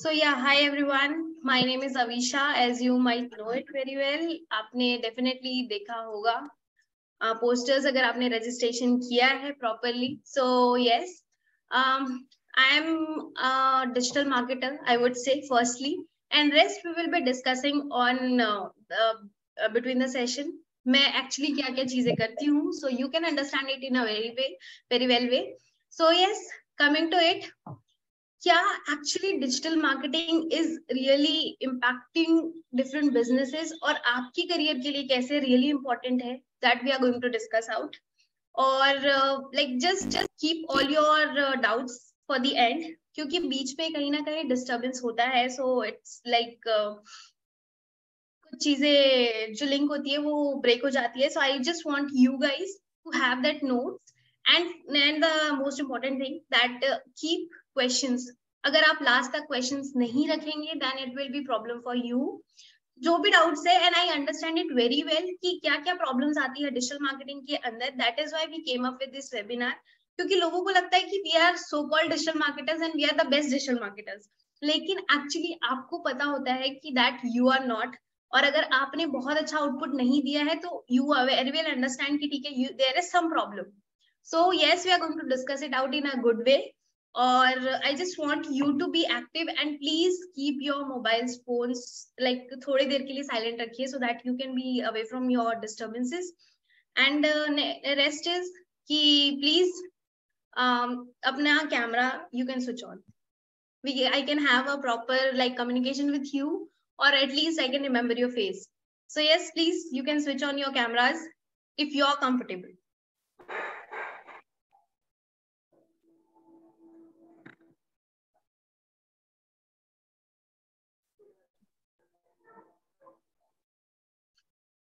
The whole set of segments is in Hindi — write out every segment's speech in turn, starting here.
So yeah, hi everyone. My name is Avisha. As you might know it very well, आपने definitely देखा होगा posters अगर आपने registration किया है properly. So yes, I am a digital marketer, I would say firstly, and rest we will be discussing on between the session. मैं actually क्या क्या चीजें करती हूँ, so you can understand it in a very well way. So yes, coming to it. क्या actually digital marketing is really impacting different businesses और आपकी करियर के लिए कैसे रियली इंपॉर्टेंट है that we are going to discuss out और like just keep all your doubts for the end क्योंकि बीच में कहीं ना कहीं डिस्टर्बेंस होता है सो इट्स लाइक कुछ चीजें जो लिंक होती है वो ब्रेक हो जाती है so I just want you guys to have that notes and the most important thing that keep questions अगर आप लास्ट तक क्वेश्चंस नहीं रखेंगे then it will be problem for you जो भी डाउट्स है and I understand it very well कि क्या क्या प्रॉब्लम्स आती है डिजिटल मार्केटिंग के अंदर that is why we came up with this webinar क्योंकि लोगों को लगता है कि we are so called digital marketers and we are the best digital marketers लेकिन एक्चुअली आपको पता होता है कि दैट यू आर नॉट और अगर आपने बहुत अच्छा आउटपुट नहीं दिया है तो you are very well understand कि ठीक है there is some problem so yes we are going to discuss it out in a good way और I just want you to be active and please keep your mobile phones like थोड़ी देर के लिए साइलेंट रखिए so that you can be away from your disturbances and rest is कि प्लीज अपना camera you can switch on I can have a proper like communication with you or at least I can remember your face. So yes, please, you can switch on your cameras if you are comfortable.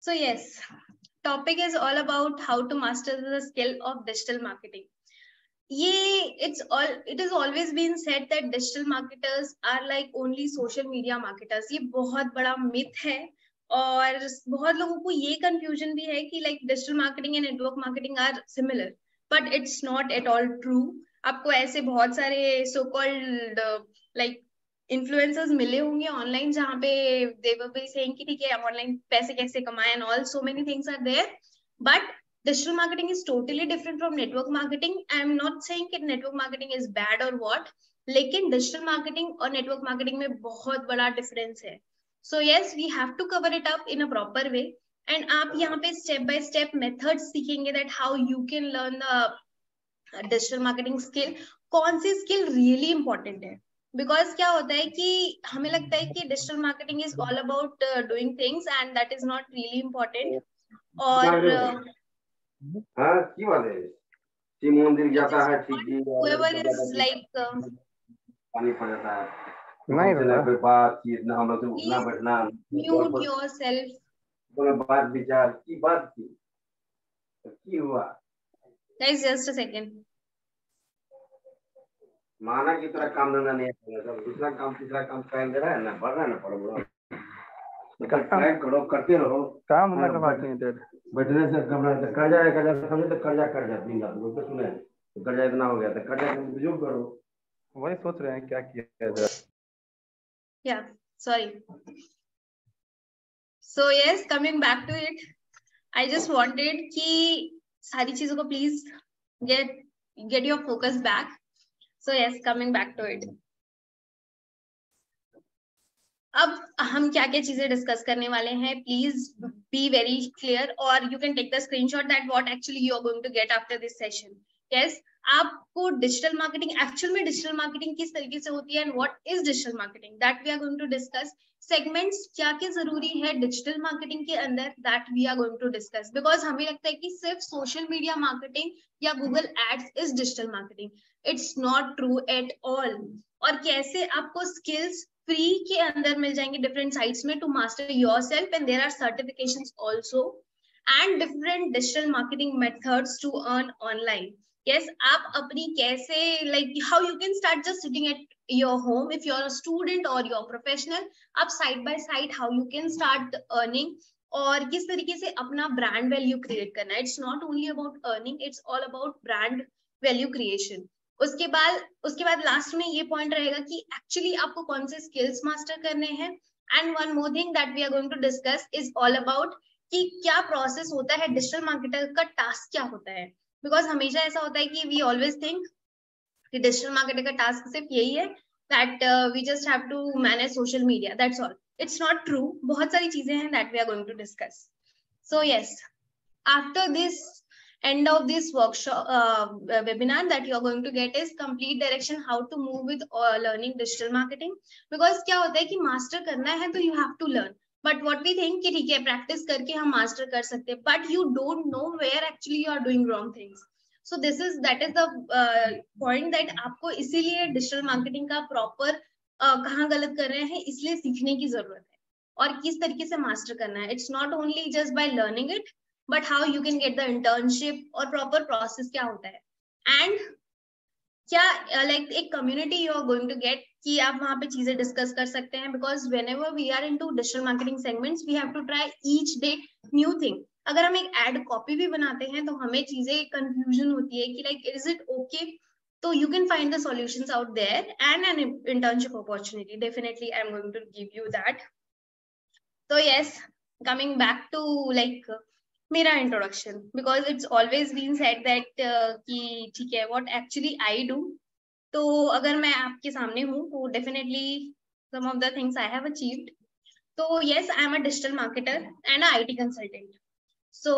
So yes, topic is all about how to master the skill of digital marketing. It has always been said that digital marketers are like only social media marketers. ये बहुत बड़ा myth है और बहुत लोगों को ये confusion भी है कि like digital marketing and network marketing are similar, but it's not at all true. आपको ऐसे बहुत सारे so called like influencers मिले होंगे online जहाँ पे they were be saying कि ठीक है online पैसे कैसे कमाएं and all so many things are there, but digital marketing is totally different from network marketing. I am not saying that network marketing is bad or what, लेकिन digital marketing और network marketing में बहुत बड़ा difference है. So yes, we have to cover it up in a proper way. And आप यहाँ पे step by step methods सीखेंगे that how you can learn the digital marketing skill. कौन सी skill really important है? Because क्या होता है कि हमें लगता है कि digital marketing is all about doing things and that is not really important. और हाँ की बात है शिव मंदिर जाता है ठीक जी whoever is like पानी पड़ जाता है नहीं रहता कोई बात चीज ना हम लोग उठना बैठना mute yourself बोला बात विचार की बात की हुआ guys just a second माना की तरह काम धंधा नहीं है दूसरा काम तीसरा काम कर दे रहा है ना बढ़ रहा है ना पड़ ट्राई करो करते रहो काम धंधा का बात नहीं है बैठने से कर्जा समझे तो कर्जा दिन रात वो तो सुने तो कर्जा इतना हो गया था कर्जा उपयोग करो वही सोच रहे हैं क्या किया जाए yeah sorry so yes coming back to it I just wanted कि सारी चीजों को please get your focus back so yes coming back to it अब हम क्या क्या चीजें डिस्कस करने वाले हैं प्लीज बी वेरी क्लियर और you can take the screenshot that what actually you are going to get after this session yes आपको डिजिटल मार्केटिंग एक्चुअल में डिजिटल मार्केटिंग किस तरीके से होती है and what is digital marketing that we are going to discuss segments क्या क्या जरूरी है डिजिटल मार्केटिंग के अंदर that we are going to discuss because हमें लगता है कि सिर्फ सोशल मीडिया मार्केटिंग या Google ads is digital marketing it's not true at all और कैसे आपको स्किल्स फ्री के अंदर मिल जाएंगे डिफरेंट साइट्स में to master yourself and there are certifications also and different digital marketing methods to earn online yes आप अपनी कैसे like how you can start just sitting at your home if you're a student or you're professional आप side by side how you can start earning और किस तरीके से अपना brand value create करना it's not only about earning it's all about brand value creation उसके बाद लास्ट में ये पॉइंट रहेगा कि एक्चुअली आपको कौन से स्किल्स मास्टर करने हैं. And one more thing that we are going to discuss is all about कि क्या प्रोसेस होता है, डिजिटल मार्केटर का टास्क क्या होता है. बिकॉज हमेशा ऐसा होता है कि वी ऑलवेज थिंक कि डिजिटल मार्केटर का टास्क सिर्फ यही है that we just have to manage social media, that's all. It's not true. बहुत सारी चीजें हैं that we are going to discuss. So yes, after this end of this workshop webinar that you are going to get is complete direction how to move with learning digital marketing. Because क्या होता है कि master करना है तो you have to learn, but what we think कि ठीक है practice करके हम master कर सकते हैं, but you don't know where actually you are doing wrong things. So that is the point that आपको इसीलिए digital marketing का proper कहाँ गलत कर रहे हैं इसलिए सीखने की जरूरत है और किस तरीके से master करना है. It's not only just by learning it, but how you can get the internship और proper process क्या होता है. And क्या like एक community you are going to get कि आप वहाँ पे चीजें discuss कर सकते हैं. Because whenever we are into digital marketing segments, we have to try each day new thing. अगर हम एक ad copy भी बनाते हैं तो हमें चीजें confusion होती है कि like is it okay, so you can find the solutions out there and an internship opportunity. Definitely I'm going to give you that. So yes, coming back to like मेरा introduction, because it's always been said that कि ठीक है what actually I do. तो अगर मैं आपके सामने हूँ तो definitely some of the things I have achieved. So yes, I am a digital marketer and a IT consultant. So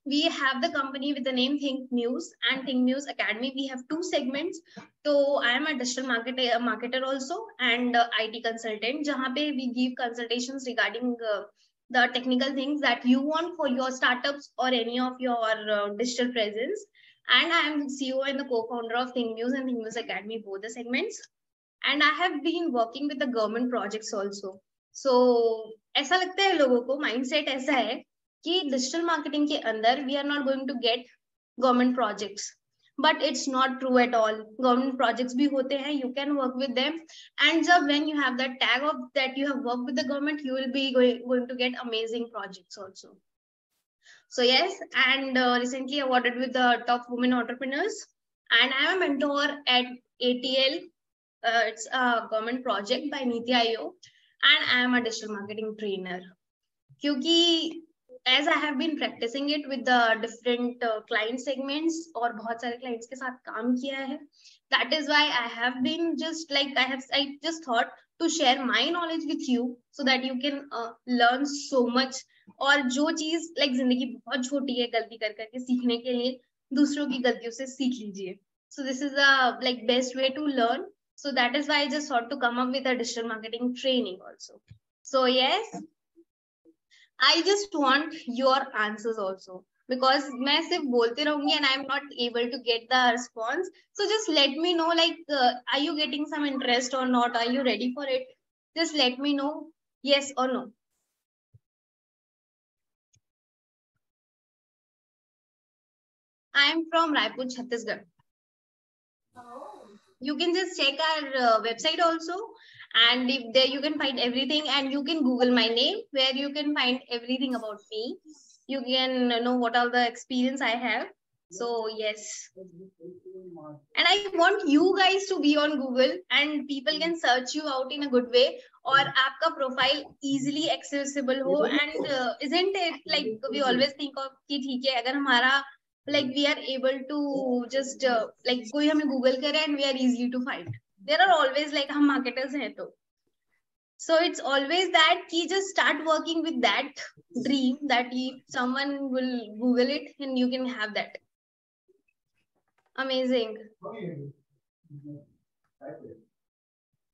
we have the company with the name Think Muse and Think Muse Academy. We have two segments. So I am a digital marketer also and IT consultant, जहाँ पे we give consultations regarding the technical things that you want for your startups or any of your digital presence. And I am CEO and the co-founder of Think Muse and Think Muse Academy, both the segments. And I have been working with the government projects also. So ऐसा लगता है लोगों को mindset ऐसा है कि डिजिटल मार्केटिंग के अंदर we are not going to get government projects, but it's not true at all. Government projects भी होते हैं, you can work with them, and जब when you have that tag of that you have work with the government, you will be going to get amazing projects also. So yes, and recently awarded with the top women entrepreneurs, and I am a mentor at ATL. It's a government project by Niti Aayog, and I am a digital marketing trainer. क्योंकि as I have been practicing it with the different client segments और बहुत सारे clients के साथ काम किया है, that is why I have been just like I just thought to share my knowledge with you so that you can learn so much. और जो चीज like जिंदगी बहुत छोटी है, गलती कर करके सीखने के लिए दूसरों की गलतियों से सीख लीजिए. So this is the like best way to learn. So that is why I just thought to come up with a digital marketing training also. So yes, I just want your answers also, because मैं सिर्फ बोलते रहूंगी and I'm not able to get the response. So just let me know like are you getting some interest or not? Are you ready for it? Just let me know yes or no. I am from Raipur, Chhattisgarh. You can just check our website also, and if there you can find everything, and you can Google my name where you can find everything about me. You can know what all the experience I have. So yes, and I want you guys to be on Google and people can search you out in a good way, और आपका profile easily accessible हो. And isn't it like we always think of कि ठीक है अगर हमारा like we are able to just like कोई हमें Google करे and we are easy to find. There are always like हम marketers हैं तो. So it's always that ki just start working with that dream that if someone will Google it and you can have that. Amazing.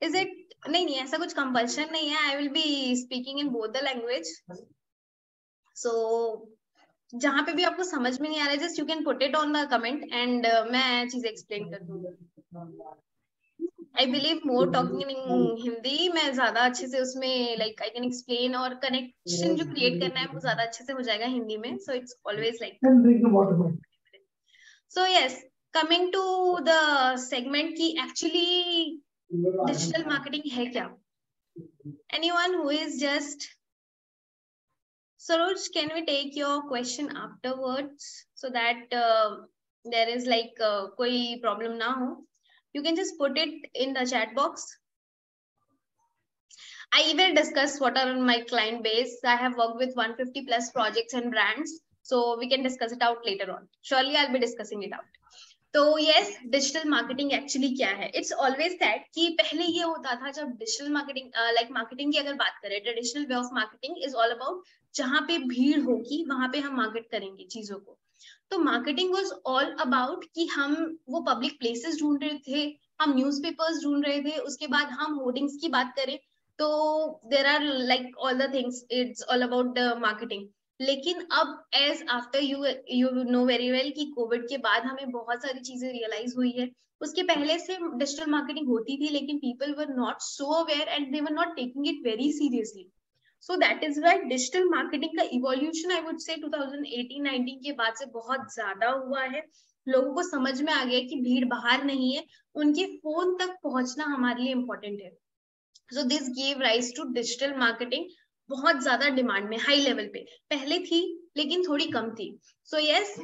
Is it? नहीं ऐसा कुछ compulsion नहीं है. I will be speaking in both the language. So जहाँ पे भी आपको समझ में नहीं आ रहा है, just you can put it on the comment and मैं चीजें explain कर दूँगी. I believe more talking in Hindi मैं ज्यादा अच्छे से उसमें like I can explain और connection जो create करना है वो ज्यादा अच्छे से हो जाएगा हिंदी में. So it's always like. So yes, coming to the segment की actually digital marketing है क्या? Anyone who is just. Saroj, can we take your question afterwards so that there is like कोई problem ना हो? You can just put it in the chat box. I will discuss what are on my client base. I have worked with 150 plus projects and brands, so we can discuss it out later on. Surely I'll be discussing it out. तो yes, डिजिटल मार्केटिंग एक्चुअली क्या है? इट्स ऑलवेज दैट कि पहले ये होता था जब डिजिटल मार्केटिंग लाइक मार्केटिंग की अगर बात करें, traditional way of marketing is all about जहां पे भीड़ होगी वहां पे हम मार्केट करेंगे चीजों को. तो मार्केटिंग वाज ऑल अबाउट कि हम वो पब्लिक प्लेसेस ढूंढ रहे थे, हम न्यूज़पेपर्स ढूंढ रहे थे, उसके बाद हम होर्डिंग्स की बात करें तो there are like all the things, it's all about the marketing. लेकिन अब as after you know very well कि कोविड के बाद हमें बहुत सारी चीजें रियलाइज हुई है. उसके पहले से डिजिटल मार्केटिंग होती थी लेकिन people were not so aware and they were not taking it very seriously. So that is why digital marketing का इवोल्यूशन आई वुड से 2018-19 के बाद से बहुत ज्यादा हुआ है. लोगों को समझ में आ गया कि भीड़ बाहर नहीं है, उनके फोन तक पहुंचना हमारे लिए इम्पोर्टेंट है. So this give rise to digital marketing. बहुत ज्यादा डिमांड में, हाई लेवल पे पहले थी लेकिन थोड़ी कम थी. सो yes,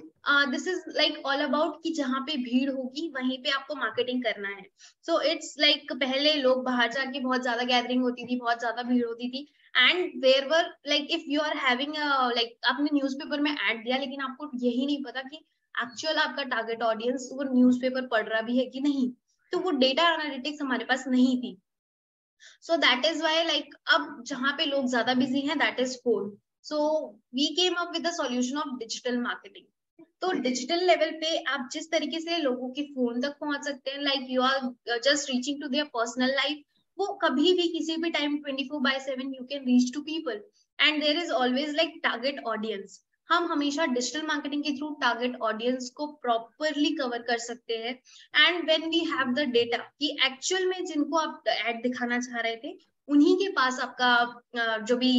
this is like all about कि जहाँ पे भीड़ होगी वहीं पे आपको मार्केटिंग करना है. सो इट्स लाइक पहले लोग बाहर जाके बहुत ज्यादा गैदरिंग होती थी, बहुत ज्यादा भीड़ होती थी and there were like if you are having like आपने न्यूज़पेपर में ऐड दिया लेकिन आपको यही नहीं पता कि एक्चुअल आपका टारगेट ऑडियंस वो न्यूज़पेपर पढ़ रहा भी है कि नहीं. तो वो डेटा एनालिटिक्स हमारे पास नहीं थी. So that is why like अब जहाँ पे लोग ज्यादा बिजी हैं that is phone. So we came up with the solution of digital marketing. तो डिजिटल लेवल पे आप जिस तरीके से लोगों के फोन तक पहुंच सकते हैं, like you are just reaching to their personal life, वो कभी भी किसी भी time 24/7 you can reach to people and there is always like target audience. हम हमेशा डिजिटल मार्केटिंग के थ्रू टारगेट ऑडियंस को प्रॉपरली कवर कर सकते हैं. And when we have the data कि एक्चुअल में जिनको आप एड दिखाना चाह रहे थे उन्हीं के पास आपका जो भी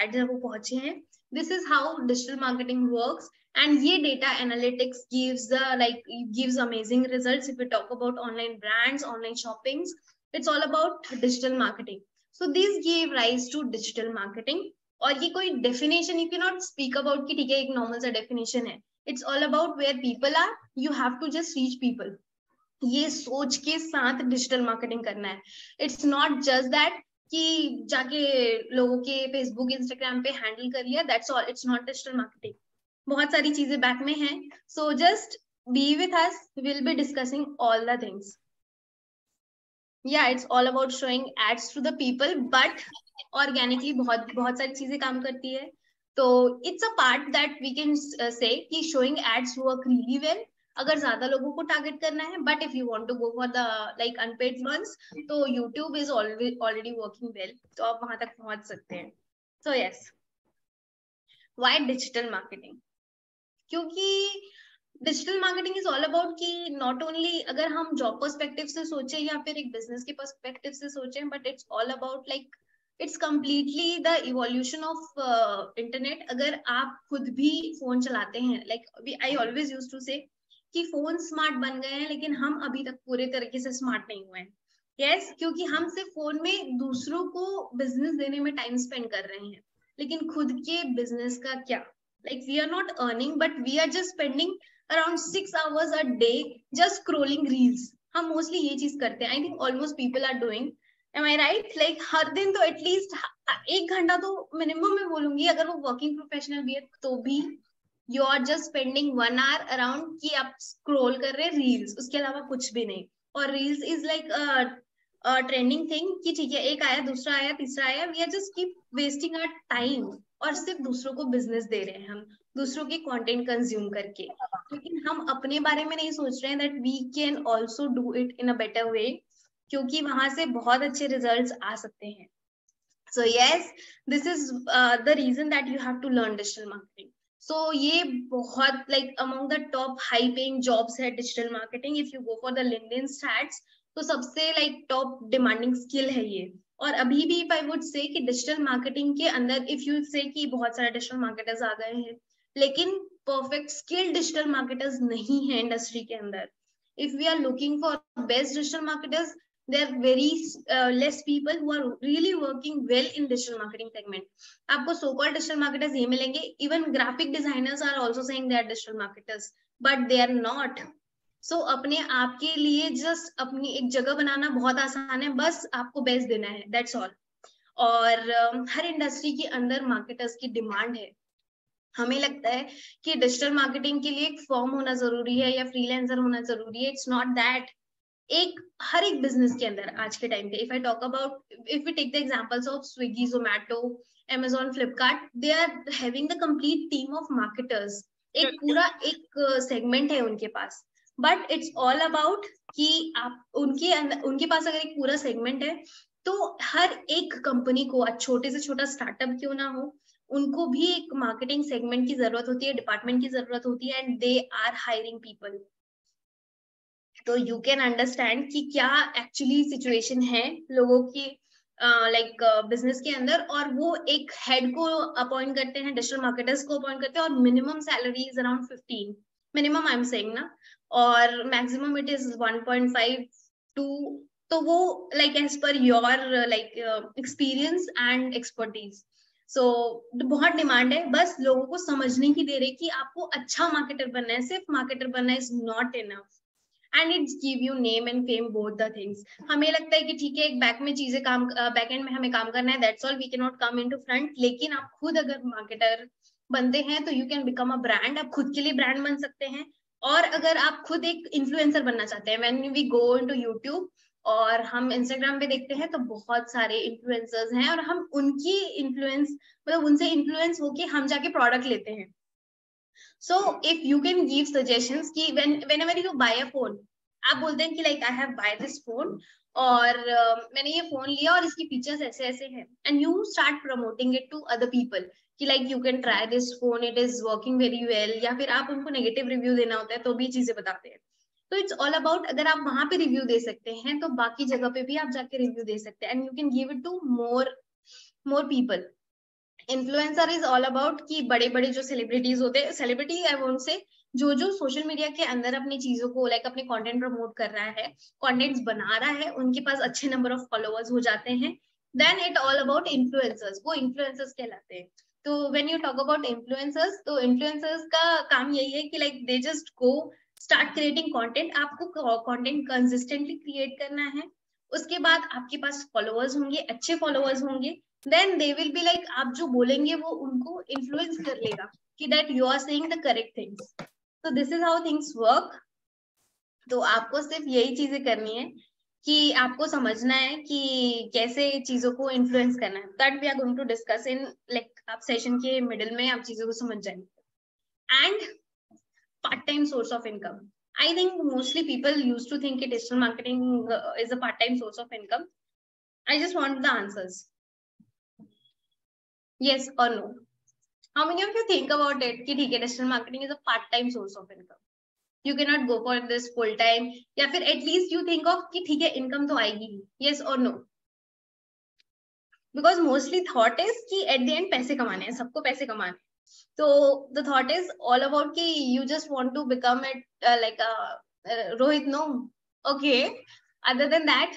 एड है वो पहुंचे हैं. This is how digital marketing works. And ये data analytics gives amazing results if we talk about online brands, online shoppings. It's all about digital marketing. So these gave rise to digital marketing. और ये कोई definition you cannot speak about कि ठीक है एक normal सा definition है. It's all about where people are. You have to just reach people. ये सोच के साथ डिजिटल मार्केटिंग करना है. It's not just that कि जाके लोगों के फेसबुक इंस्टाग्राम पे हैंडल कर लिया, that's all. It's not digital marketing. बहुत सारी चीजें बैक में हैं. So just be with us, will be discussing all the things. या it's all about showing ads to the people but organically बहुत सारी चीजें काम करती है. तो it's a part that we can say कि showing ads work really well अगर ज्यादा लोगों को टारगेट करना है. But if you want to go for the like unpaid ones तो YouTube is already working well, तो आप वहां तक पहुंच सकते हैं. So yes, why digital marketing? क्योंकि digital marketing is all about कि नॉट ओनली अगर हम जॉब पर्सपेक्टिव से सोचें या फिर एक बिजनेस के पर्सपेक्टिव से सोचें, but it's all about like it's completely the evolution of internet. अगर आप खुद भी फोन चलाते हैं, like I always used to say कि फोन स्मार्ट बन गए हैं लेकिन हम अभी तक पूरे तरीके से स्मार्ट नहीं हुए हैं. यस, क्योंकि हम सिर्फ फोन में दूसरों को बिजनेस देने में टाइम स्पेंड कर रहे हैं लेकिन खुद के बिजनेस का क्या? Like we are not earning but we are just spending around 6 hours a day just scrolling reels. हम mostly ये चीज करते हैं. I think almost people are doing. Am I right? Like हर दिन तो एटलीस्ट 1 घंटा तो मिनिमम मैं बोलूंगी, अगर वो वर्किंग प्रोफेशनल भी है तो भी you are just spending 1 hour around कि आप स्क्रोल कर रहे हैं रील्स, उसके अलावा कुछ भी नहीं. और reels is like trending thing कि ठीक है एक आया, दूसरा आया, तीसरा आया. We are just keep wasting our time और सिर्फ दूसरों को बिजनेस दे रहे हैं हम दूसरों के कंटेंट कंज्यूम करके. लेकिन हम अपने बारे में नहीं सोच रहे हैं that we can also do it in a better way, क्योंकि वहां से बहुत अच्छे रिजल्ट्स आ सकते हैं. So yes, this is the reason that you have to learn digital marketing. So ये बहुत like among the top high paying jobs है digital marketing. If you go for the LinkedIn stats तो सबसे लाइक टॉप डिमांडिंग स्किल है ये. और अभी भी इफ आई वुड से कि डिजिटल मार्केटिंग के अंदर इफ यू से कि बहुत सारे डिजिटल मार्केटर्स आ गए हैं लेकिन परफेक्ट स्किल्ड डिजिटल मार्केटर्स नहीं है इंडस्ट्री के अंदर. If we are looking for best digital marketers, there are very less people who are really working well in digital marketing segment. आपको so called digital marketers ये मिलेंगे. Even graphic designers are also saying they are digital marketers, but they are not. सो अपने आप के लिए जस्ट अपनी एक जगह बनाना बहुत आसान है, बस आपको बेस्ट देना है, दैट्स ऑल। और हर इंडस्ट्री के अंदर मार्केटर्स की डिमांड है। हमें लगता है कि डिजिटल मार्केटिंग के लिए एक फर्म होना जरूरी है या फ्रीलांसर होना जरूरी है, इट्स नॉट दैट। हर एक बिजनेस के अंदर आज के टाइम पे, if I talk about, if we take the examples of Swiggy, Zomato, Amazon, Flipkart, they are having the complete team of marketers. एक पूरा एक सेगमेंट है उनके पास, बट इट्स ऑल अबाउट कि आप उनके पास अगर एक पूरा सेगमेंट है तो हर एक कंपनी को, छोटे से छोटा स्टार्टअप क्यों ना हो, उनको भी एक मार्केटिंग सेगमेंट की जरूरत होती है, डिपार्टमेंट की जरूरत होती है, and they are hiring people. तो यू कैन अंडरस्टैंड कि क्या एक्चुअली सिचुएशन है लोगों की लाइक बिजनेस के अंदर, और वो एक हेड को अपॉइंट करते हैं, डिजिटल मार्केटर्स को अपॉइंट करते हैं, और minimum salary is around 15, minimum I am saying ना, और मैक्सिमम इट इज 1.5 टू, तो वो like as per your like experience and expertise. So बहुत डिमांड है, बस लोगों को समझने की देर है कि आपको अच्छा मार्केटर बनना है, सिर्फ मार्केटर बनना is not enough, and it's give you name and fame, both the things. हमें लगता है कि ठीक है, एक बैक में चीजें काम, बैक एंड में हमें काम करना है, that's all, we can not come into front. लेकिन आप खुद अगर मार्केटर बनते हैं तो you can become a brand, आप खुद के लिए ब्रांड बन सकते हैं। और अगर आप खुद एक इन्फ्लुएंसर बनना चाहते हैं, when we go into YouTube और हम इंस्टाग्राम पे देखते हैं तो बहुत सारे इन्फ्लुएंसर्स हैं, और हम उनकी इन्फ्लुएंस, मतलब उनसे इन्फ्लुएंस होके हम जाके प्रोडक्ट लेते हैं। So if you can give suggestions कि whenever you buy a phone, आप बोलते हैं कि like I have buy this phone, और मैंने ये फोन लिया और इसकी फीचर्स ऐसे ऐसे हैं, and you start promoting it to other people कि like you can try this phone, it is working very well, या फिर आप उनको नेगेटिव रिव्यू देना होता है तो भी चीजें बताते हैं। तो इट्स ऑल अबाउट, अगर आप वहां पे रिव्यू दे सकते हैं तो बाकी जगह पे भी आप जाके रिव्यू दे सकते हैं, and you can give it to more people. Influencer is all about कि बड़े बड़े जो सेलिब्रिटीज होते हैं, सेलिब्रिटी आई वोंट से, जो सोशल मीडिया के अंदर अपनी चीजों को लाइक अपने कंटेंट प्रमोट कर रहा है, कंटेंट्स बना रहा है, उनके पास अच्छे नंबर ऑफ फॉलोअर्स हो जाते हैं, then it all about influencers, वो इन्फ्लुएंसर्स कहलाते हैं। तो when you talk about influencers, तो इन्फ्लुएंसर्स का काम यही है कि like they just go start creating content. आपको कंटेंट कंसिस्टेंटली क्रिएट करना है, उसके बाद आपके पास फॉलोअर्स होंगे, अच्छे फॉलोअर्स होंगे, then they will be like, आप जो बोलेंगे वो उनको इन्फ्लुएंस कर लेगा कि that you are saying the correct things. So this is how things work. तो आपको सिर्फ यही चीजें करनी है कि आपको समझना है कि कैसे चीजों को इन्फ्लुएंस करना है, that we are going to discuss in like आप सेशन के मिडिल में आप चीजों को समझ जाएंगे। And part time source of income, I think mostly people used to think digital marketing is a part time source of income. I just want the answers. Yes or no? How many of you think about it कि ठीक है, digital marketing is a part-time source of income. You cannot go for this full time, या फिर at least you think of कि ठीक है, income तो आएगी ही. Yes or no? Because mostly thought is कि at the end पैसे कमाने हैं, सबको पैसे कमाने हैं. So the thought is all about कि you just want to become like a Rohit. No, okay. Other than that,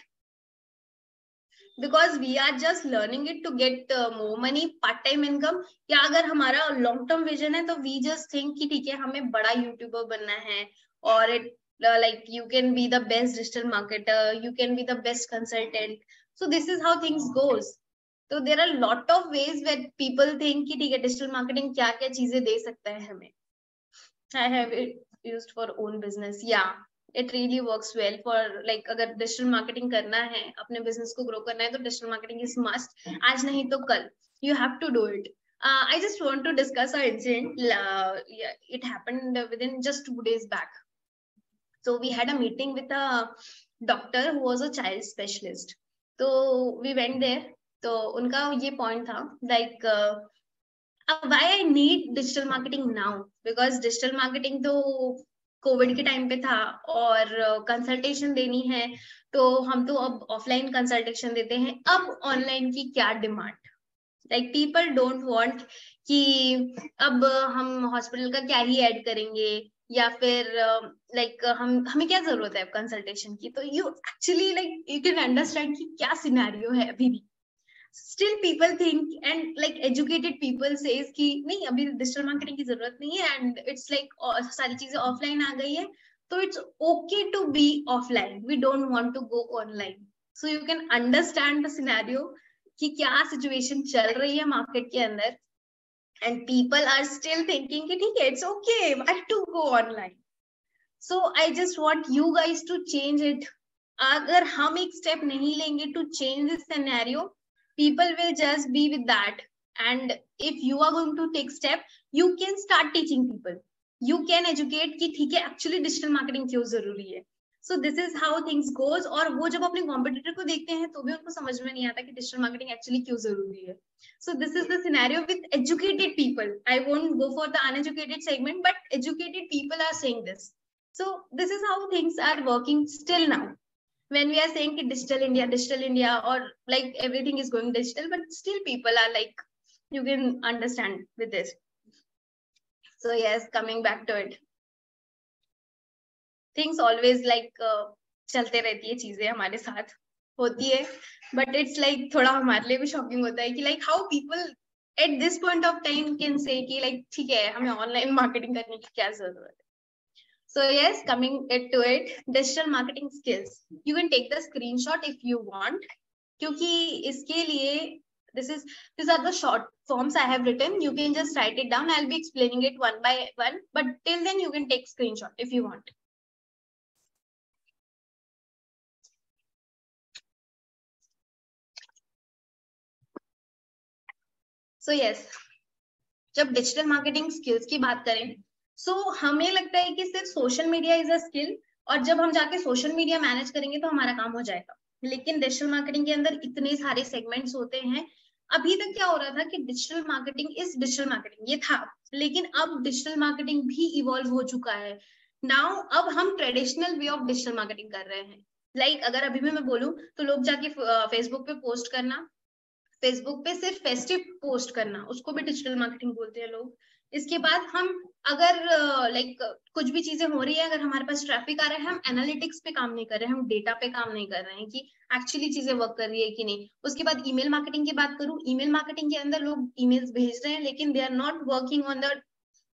because we are just learning it to get more money, part time income, या अगर हमारा लॉन्ग टर्म विजन है तो we just think कि ठीक है, हमें बड़ा यूट्यूबर बनना है, और it like you can be the best digital marketer, you can be the best consultant. So this is how things goes. So there are lot of ways where people think कि ठीक है, digital marketing क्या क्या चीजें दे सकता है हमें. I have it used for own business. Yeah, it really works well for like अगर digital marketing करना है, अपने business को grow करना है, तो digital marketing is must. आज नहीं तो कल, you have to do it. I just want to discuss our incident. Yeah, it happened within just 2 days back. So we had a meeting with a doctor who was a child specialist. So we went there. तो उनका ये point था like why I need digital marketing now, because digital marketing तो कोविड के टाइम पे था, और कंसल्टेशन देनी है तो हम तो अब ऑफलाइन कंसल्टेशन देते हैं। अब ऑनलाइन की क्या demand, like people don't want कि अब हम हॉस्पिटल का क्या ही ऐड करेंगे, या फिर लाइक हमें क्या जरूरत है अब कंसल्टेशन की। तो you actually like you can understand कि क्या सिनेरियो है अभी भी। Still people think and like educated people says कि नहीं, अभी डिजिटल मार्केटिंग की जरूरत नहीं है, and it's like सारी चीजें ऑफलाइन आ गई है, So it's okay to be offline. We don't want to go online. So you can understand the scenario कि क्या situation चल रही है market के अंदर, and people are still thinking कि ठीक है, it's okay, why to go online? So I just want you guys to change it. अगर हम एक step नहीं लेंगे to change this scenario, people will just be with that. And if you are going to take step, you can start teaching people. You can educate कि ठीक है actually digital marketing क्यों जरूरी है. So this is how things goes. और वो जब अपने competitor को देखते हैं तो भी उनको समझ में नहीं आता कि digital marketing actually क्यों जरूरी है. So this is the scenario with educated people. I won't go for the uneducated segment, but educated people are saying this. So this is how things are working still now. When we are saying digital India, or like everything is going digital, but still people are like, you can understand with this. So yes, coming back to it, things always like चलते रहती है, चीजें हमारे साथ होती है, but it's like थोड़ा हमारे लिए भी शॉकिंग होता है कि like how people at this point of time can say कि like ठीक है, हमें ऑनलाइन मार्केटिंग करने की क्या जरूरत है. So yes, coming to it, digital marketing skills. You can take the screenshot if you want, क्योंकि इसके लिए these are the short forms I have written. You can just write it down. I'll be explaining it one by one, but till then you can take screenshot if you want. So yes, जब digital marketing skills की बात करें, so हमें लगता है कि सिर्फ social media is a skill, और जब हम जाके सोशल मीडिया मैनेज करेंगे तो हमारा काम हो जाएगा. लेकिन डिजिटल मार्केटिंग के अंदर इतने सारे सेगमेंट्स होते हैं. अभी तक क्या हो रहा था कि डिजिटल मार्केटिंग ये था, लेकिन अब डिजिटल मार्केटिंग भी इवॉल्व हो चुका है. नाउ अब हम traditional way of digital marketing कर रहे हैं. लाइक अगर अभी भी मैं बोलूं तो लोग जाके फेसबुक पे पोस्ट करना, फेसबुक पे सिर्फ फेस्टिव पोस्ट करना, उसको भी डिजिटल मार्केटिंग बोलते हैं लोग. इसके बाद हम अगर लाइक कुछ भी चीजें हो रही है, अगर हमारे पास ट्रैफिक आ रहा है, हम एनालिटिक्स पे काम नहीं कर रहे हैं, हम डेटा पे काम नहीं कर रहे हैं कि एक्चुअली चीजें वर्क कर रही है कि नहीं. उसके बाद ईमेल मार्केटिंग की बात करूं, ईमेल मार्केटिंग के अंदर लोग ईमेल्स भेज रहे हैं, लेकिन they are not working on the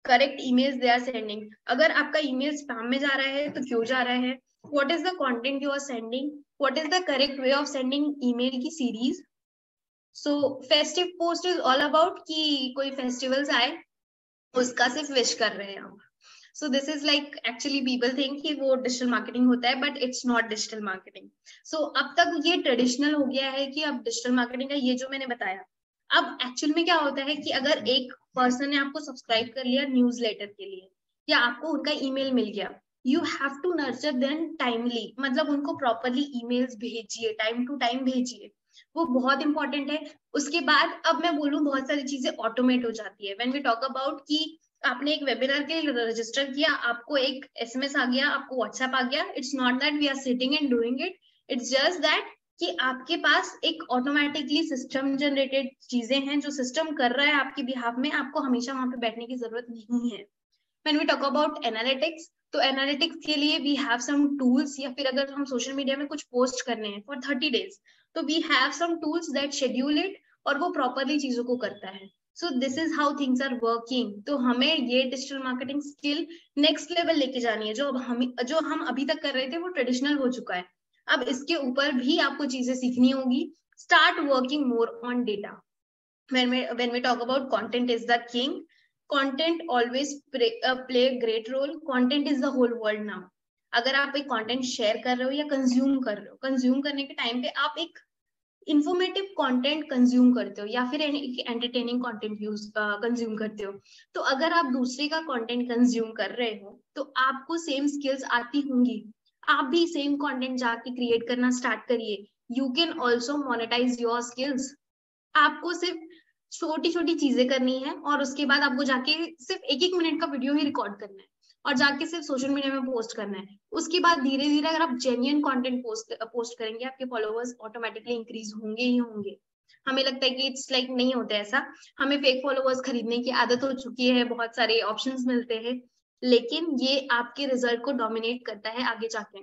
correct emails they are sending. अगर आपका ईमेल स्पैम में जा रहा है तो क्यों जा रहा है, what is the content you are sending, what is the correct way of sending email की series. So festive post is all about कि कोई फेस्टिवल्स आए उसका सिर्फ विश कर रहे हैं हम. So this is like actually people think कि वो डिजिटल मार्केटिंग होता है, but it's not digital marketing. So अब तक ये ट्रेडिशनल हो गया है कि अब डिजिटल मार्केटिंग का ये जो मैंने बताया, अब एक्चुअल में क्या होता है कि अगर एक पर्सन ने आपको सब्सक्राइब कर लिया न्यूज़लेटर के लिए, या आपको उनका ईमेल मिल गया, you have to nurture them timely, मतलब उनको प्रॉपरली ईमेल्स भेजिए, टाइम टू टाइम भेजिए, वो बहुत इंपॉर्टेंट है. उसके बाद अब मैं बोलूं बहुत सारी चीजें ऑटोमेट हो जाती है. व्हेन वी टॉक अबाउट कि आपने एक वेबिनार के लिए रजिस्टर किया, आपको एक एसएमएस आ गया, आपको व्हाट्सएप आ गया, it's not that we are sitting and doing it, it's just that कि आपके पास एक ऑटोमेटिकली सिस्टम जनरेटेड चीजें हैं जो सिस्टम कर रहा है आपके बिहाफ में, आपको हमेशा वहां पे बैठने की जरूरत नहीं है. When we talk about analytics, तो एनालिटिक्स के लिए वी हैव सम टूल्स, या फिर अगर हम सोशल मीडिया में कुछ पोस्ट करने हैं फॉर 30 days, तो we have some tools that schedule it, और वो प्रॉपरली चीजों को करता है. So this is how things are working. तो हमें ये digital marketing skill next level लेके जानी है. जो हम अभी तक कर रहे थे वो ट्रेडिशनल हो चुका है. अब इसके ऊपर भी आपको चीजें सीखनी होगी. Start working more on data. when we talk about content is the king, content always play a great role. Content is the whole world now. अगर आप एक कंटेंट शेयर कर रहे हो या कंज्यूम कर रहे हो, कंज्यूम करने के टाइम पे आप एक इंफॉर्मेटिव कंटेंट कंज्यूम करते हो या फिर एंटरटेनिंग कंटेंट कंज्यूम करते हो, तो अगर आप दूसरे का कंटेंट कंज्यूम कर रहे हो तो आपको सेम स्किल्स आती होंगी. आप भी सेम कंटेंट जाके क्रिएट करना स्टार्ट करिए. You can also monetise your skills. आपको सिर्फ छोटी छोटी चीजें करनी है, और उसके बाद आपको जाके सिर्फ 1-1 मिनट का वीडियो ही रिकॉर्ड करना है और जाके सिर्फ सोशल मीडिया में पोस्ट करना है. उसके बाद धीरे धीरे अगर आप जेन्युइन कंटेंट पोस्ट करेंगे, आपके फॉलोअर्स ऑटोमेटिकली इंक्रीज होंगे ही होंगे. हमें लगता है कि इट्स लाइक नहीं होता ऐसा. हमें फेक फॉलोअर्स खरीदने की आदत हो चुकी है, बहुत सारे ऑप्शंस मिलते हैं, लेकिन ये आपके रिजल्ट को डोमिनेट करता है आगे जाके.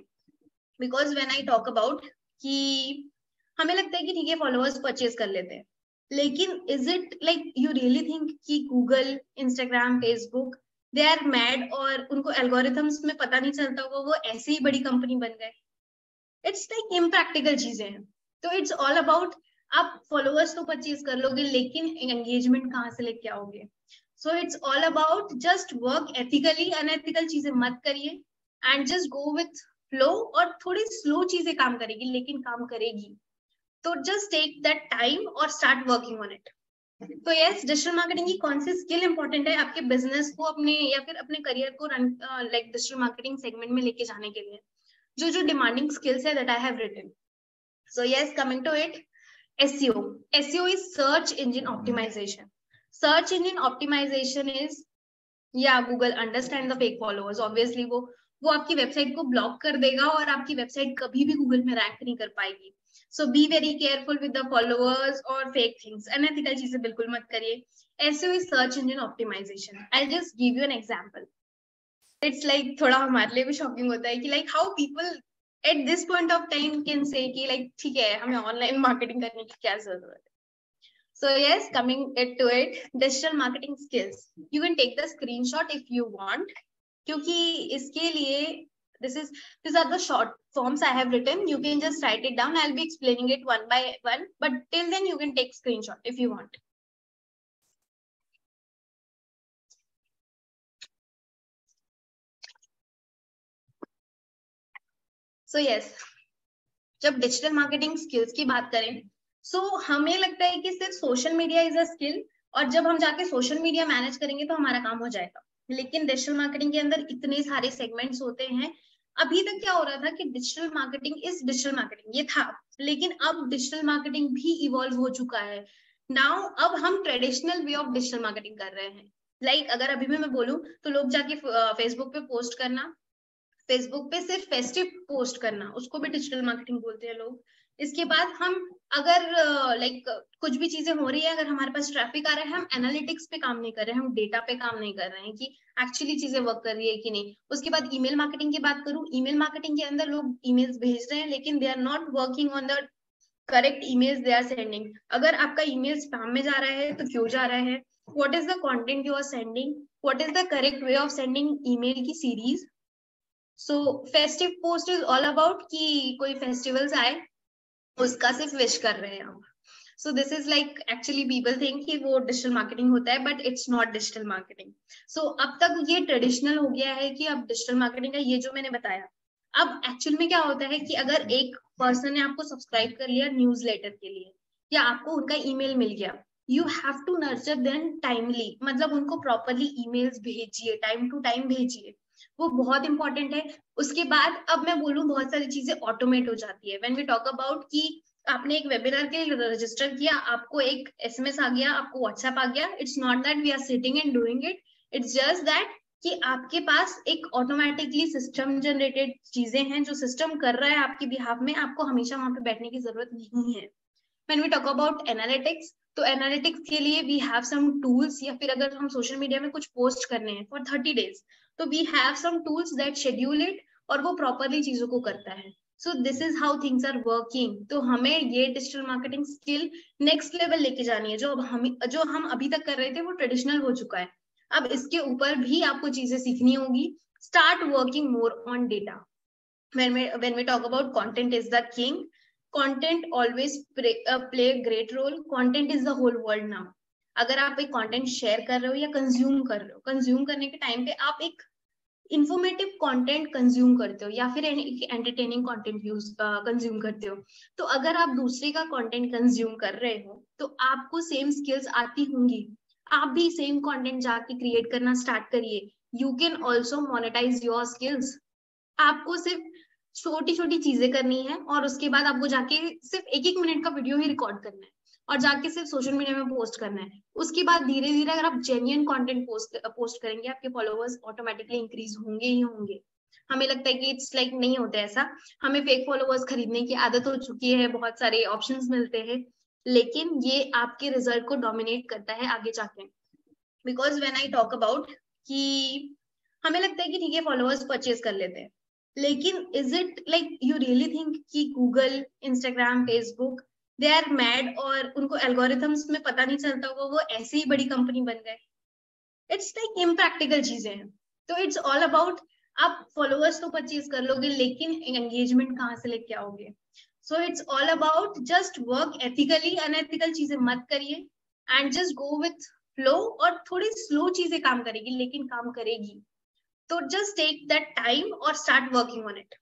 Because when I talk about कि हमें लगता है कि ठीक है फॉलोअर्स परचेज कर लेते हैं, लेकिन is it like you really think कि Google, Instagram, Facebook they are mad और उनको एल्गोरिथम्स में पता नहीं चलता होगा, वो ऐसे ही बड़ी कंपनी बन गए। इट्स लाइक इम्प्रैक्टिकल चीजें हैं। तो इट्स ऑल अबाउट, आप फॉलोअर्स तो परचेज कर लोगे लेकिन एंगेजमेंट कहाँ से लेके आओगे। सो it's all about just work ethically, unethical चीजें मत करिए and just go with flow. और थोड़ी स्लो चीजें काम करेगी लेकिन काम करेगी, तो जस्ट टेक दैट टाइम और स्टार्ट वर्किंग ऑन इट। तो यस, डिजिटल मार्केटिंग की कौन सी स्किल इंपॉर्टेंट है आपके बिजनेस को अपने या फिर अपने करियर को run like digital marketing segment में लेके जाने के लिए, जो डिमांडिंग स्किल्स है that I have written. So yes, coming to it, SEO. SEO is search engine optimization. Search engine optimization is, yeah, Google understand the fake followers. Obviously वो आपकी वेबसाइट को ब्लॉक कर देगा और आपकी वेबसाइट कभी भी गूगल में रैंक नहीं कर पाएगी। So be very careful with the followers or fake things. Unethical चीजें बिल्कुल मत करिए। SEO is search engine optimization. I'll just give you an example. It's like थोड़ा हमारे लिए भी शॉकिंग होता है कि like how people at this point of time can say कि like ठीक है, हमें ऑनलाइन मार्केटिंग करने की क्या जरूरत है। So yes, coming to it, digital marketing skills. You can take the screenshot if you want, क्योंकि इसके लिए these are the short forms I have written. You can just write it down. I'll be explaining it one by one, but till then you can take screenshot if you want. So yes, जब डिजिटल मार्केटिंग स्किल्स की बात करें, सो हमें लगता है कि सिर्फ social media is a skill और जब हम जाके सोशल मीडिया मैनेज करेंगे तो हमारा काम हो जाएगा। लेकिन डिजिटल मार्केटिंग के अंदर इतने सारे सेगमेंट्स होते हैं। अभी तक क्या हो रहा था कि digital marketing is digital marketing, ये था, लेकिन अब डिजिटल मार्केटिंग भी इवॉल्व हो चुका है। नाउ अब हम traditional way of digital marketing कर रहे हैं। लाइक अगर अभी भी मैं बोलूं तो लोग जाके फेसबुक पे पोस्ट करना, फेसबुक पे सिर्फ फेस्टिव पोस्ट करना, उसको भी डिजिटल मार्केटिंग बोलते हैं लोग। इसके बाद हम अगर लाइक कुछ भी चीजें हो रही है, अगर हमारे पास ट्रैफिक आ रहा है, हम एनालिटिक्स पे काम नहीं कर रहे हैं, हम डेटा पे काम नहीं कर रहे हैं कि एक्चुअली चीजें वर्क कर रही है कि नहीं। उसके बाद ईमेल मार्केटिंग की बात करूं, ईमेल मार्केटिंग के अंदर लोग ईमेल्स भेज रहे हैं लेकिन they are not working on the correct emails they are sending. अगर आपका ईमेल स्पैम में जा रहा है तो क्यों जा रहा है, what is the content you are sending, what is the correct way of sending email की series. So festive post is all about कि कोई फेस्टिवल्स आए उसका सिर्फ विश कर रहे हैं हम। So this is like actually people think कि वो डिजिटल मार्केटिंग होता है, but it's not digital marketing. So अब तक ये ट्रेडिशनल हो गया है कि अब डिजिटल मार्केटिंग का ये जो मैंने बताया, अब एक्चुअल में क्या होता है कि अगर एक पर्सन ने आपको सब्सक्राइब कर लिया न्यूज़लेटर के लिए या आपको उनका ईमेल मिल गया, you have to nurture then timely, मतलब उनको प्रॉपरली ईमेल्स भेजिए, टाइम टू टाइम भेजिए, वो बहुत इंपॉर्टेंट है। उसके बाद अब मैं बोलूं बहुत सारी चीजें ऑटोमेट हो जाती है। व्हेन वी टॉक अबाउट कि आपने एक वेबिनार के लिए रजिस्टर किया, आपको एक एसएमएस आ गया, आपको व्हाट्सएप आ गया, it's not that we are sitting and doing it, it's just that कि आपके पास एक ऑटोमेटिकली सिस्टम जनरेटेड चीजें हैं जो सिस्टम कर रहा है आपके बिहाफ में, आपको हमेशा वहां पे बैठने की जरूरत नहीं है। When we talk about analytics, तो एनालिटिक्स के लिए वी हैव सम टूल्स, या फिर अगर हम सोशल मीडिया में कुछ पोस्ट करने हैं फॉर 30 डेज तो we have some tools that schedule it और वो प्रॉपरली चीजों को करता है। So this is how things are working. तो हमें ये digital marketing skill next level लेके जानी है। जो हम अभी तक कर रहे थे वो ट्रेडिशनल हो चुका है, अब इसके ऊपर भी आपको चीजें सीखनी होगी। Start working more on data. when we talk about content is the king, content always play a great role, content is the whole world now। अगर आप एक कंटेंट शेयर कर रहे हो या कंज्यूम कर रहे हो, कंज्यूम करने के टाइम पे आप एक इंफॉर्मेटिव कंटेंट कंज्यूम करते हो या फिर एंटरटेनिंग कंटेंट कंज्यूम करते हो, तो अगर आप दूसरे का कंटेंट कंज्यूम कर रहे हो तो आपको सेम स्किल्स आती होंगी, आप भी सेम कंटेंट जाके क्रिएट करना स्टार्ट करिए। You can also monetise your skills. आपको सिर्फ छोटी छोटी चीजें करनी है और उसके बाद आपको जाके सिर्फ 1-1 मिनट का वीडियो ही रिकॉर्ड करना है और जाके सिर्फ सोशल मीडिया में पोस्ट करना है। उसके बाद धीरे धीरे अगर आप जेन्युइन कंटेंट पोस्ट करेंगे, आपके फॉलोअर्स ऑटोमेटिकली इंक्रीज होंगे ही होंगे। हमें लगता है कि इट्स लाइक नहीं होता ऐसा, हमें फेक फॉलोअर्स खरीदने की आदत हो चुकी है, बहुत सारे ऑप्शंस मिलते हैं, लेकिन ये आपके रिजल्ट को डोमिनेट करता है आगे जाके। Because when I talk about कि हमें लगता है कि ठीक है फॉलोअर्स परचेज कर लेते हैं, लेकिन is it like you really think कि Google, Instagram, Facebook they are mad और उनको एल्गोरिथम्स में पता नहीं चलता होगा, वो ऐसे ही बड़ी कंपनी बन गए। इट्स लाइक इम्प्रैक्टिकल चीजें हैं। तो इट्स ऑल अबाउट, आप फॉलोअर्स तो परचेज कर लोगे लेकिन एंगेजमेंट कहाँ से लेके आओगे। सो it's all about just work ethically, unethical चीजें मत करिए and just go with flow. और थोड़ी स्लो चीजें काम करेगी लेकिन काम करेगी, तो जस्ट टेक दैट टाइम और स्टार्ट वर्किंग ऑन इट।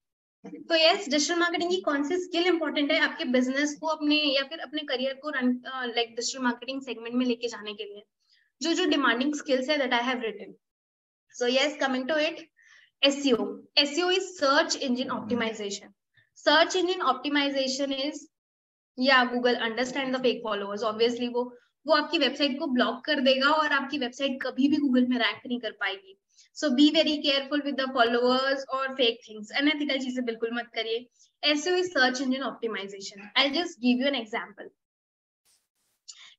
तो यस, डिजिटल मार्केटिंग की कौन सी स्किल इंपॉर्टेंट है आपके बिजनेस को अपने या फिर अपने करियर को run like digital marketing segment में लेके जाने के लिए, जो डिमांडिंग स्किल्स है that I have written. So yes, coming to it, SEO. SEO is search engine optimization. Search engine optimization is, yeah, Google understand the fake followers. Obviously वो आपकी वेबसाइट को ब्लॉक कर देगा और आपकी वेबसाइट कभी भी गूगल में रैंक नहीं कर पाएगी। So be very careful with the followers और फेक थिंग्स, अनएथिकल चीजें बिल्कुल मत करिए। SEO is search engine optimization. I'll just give you an example.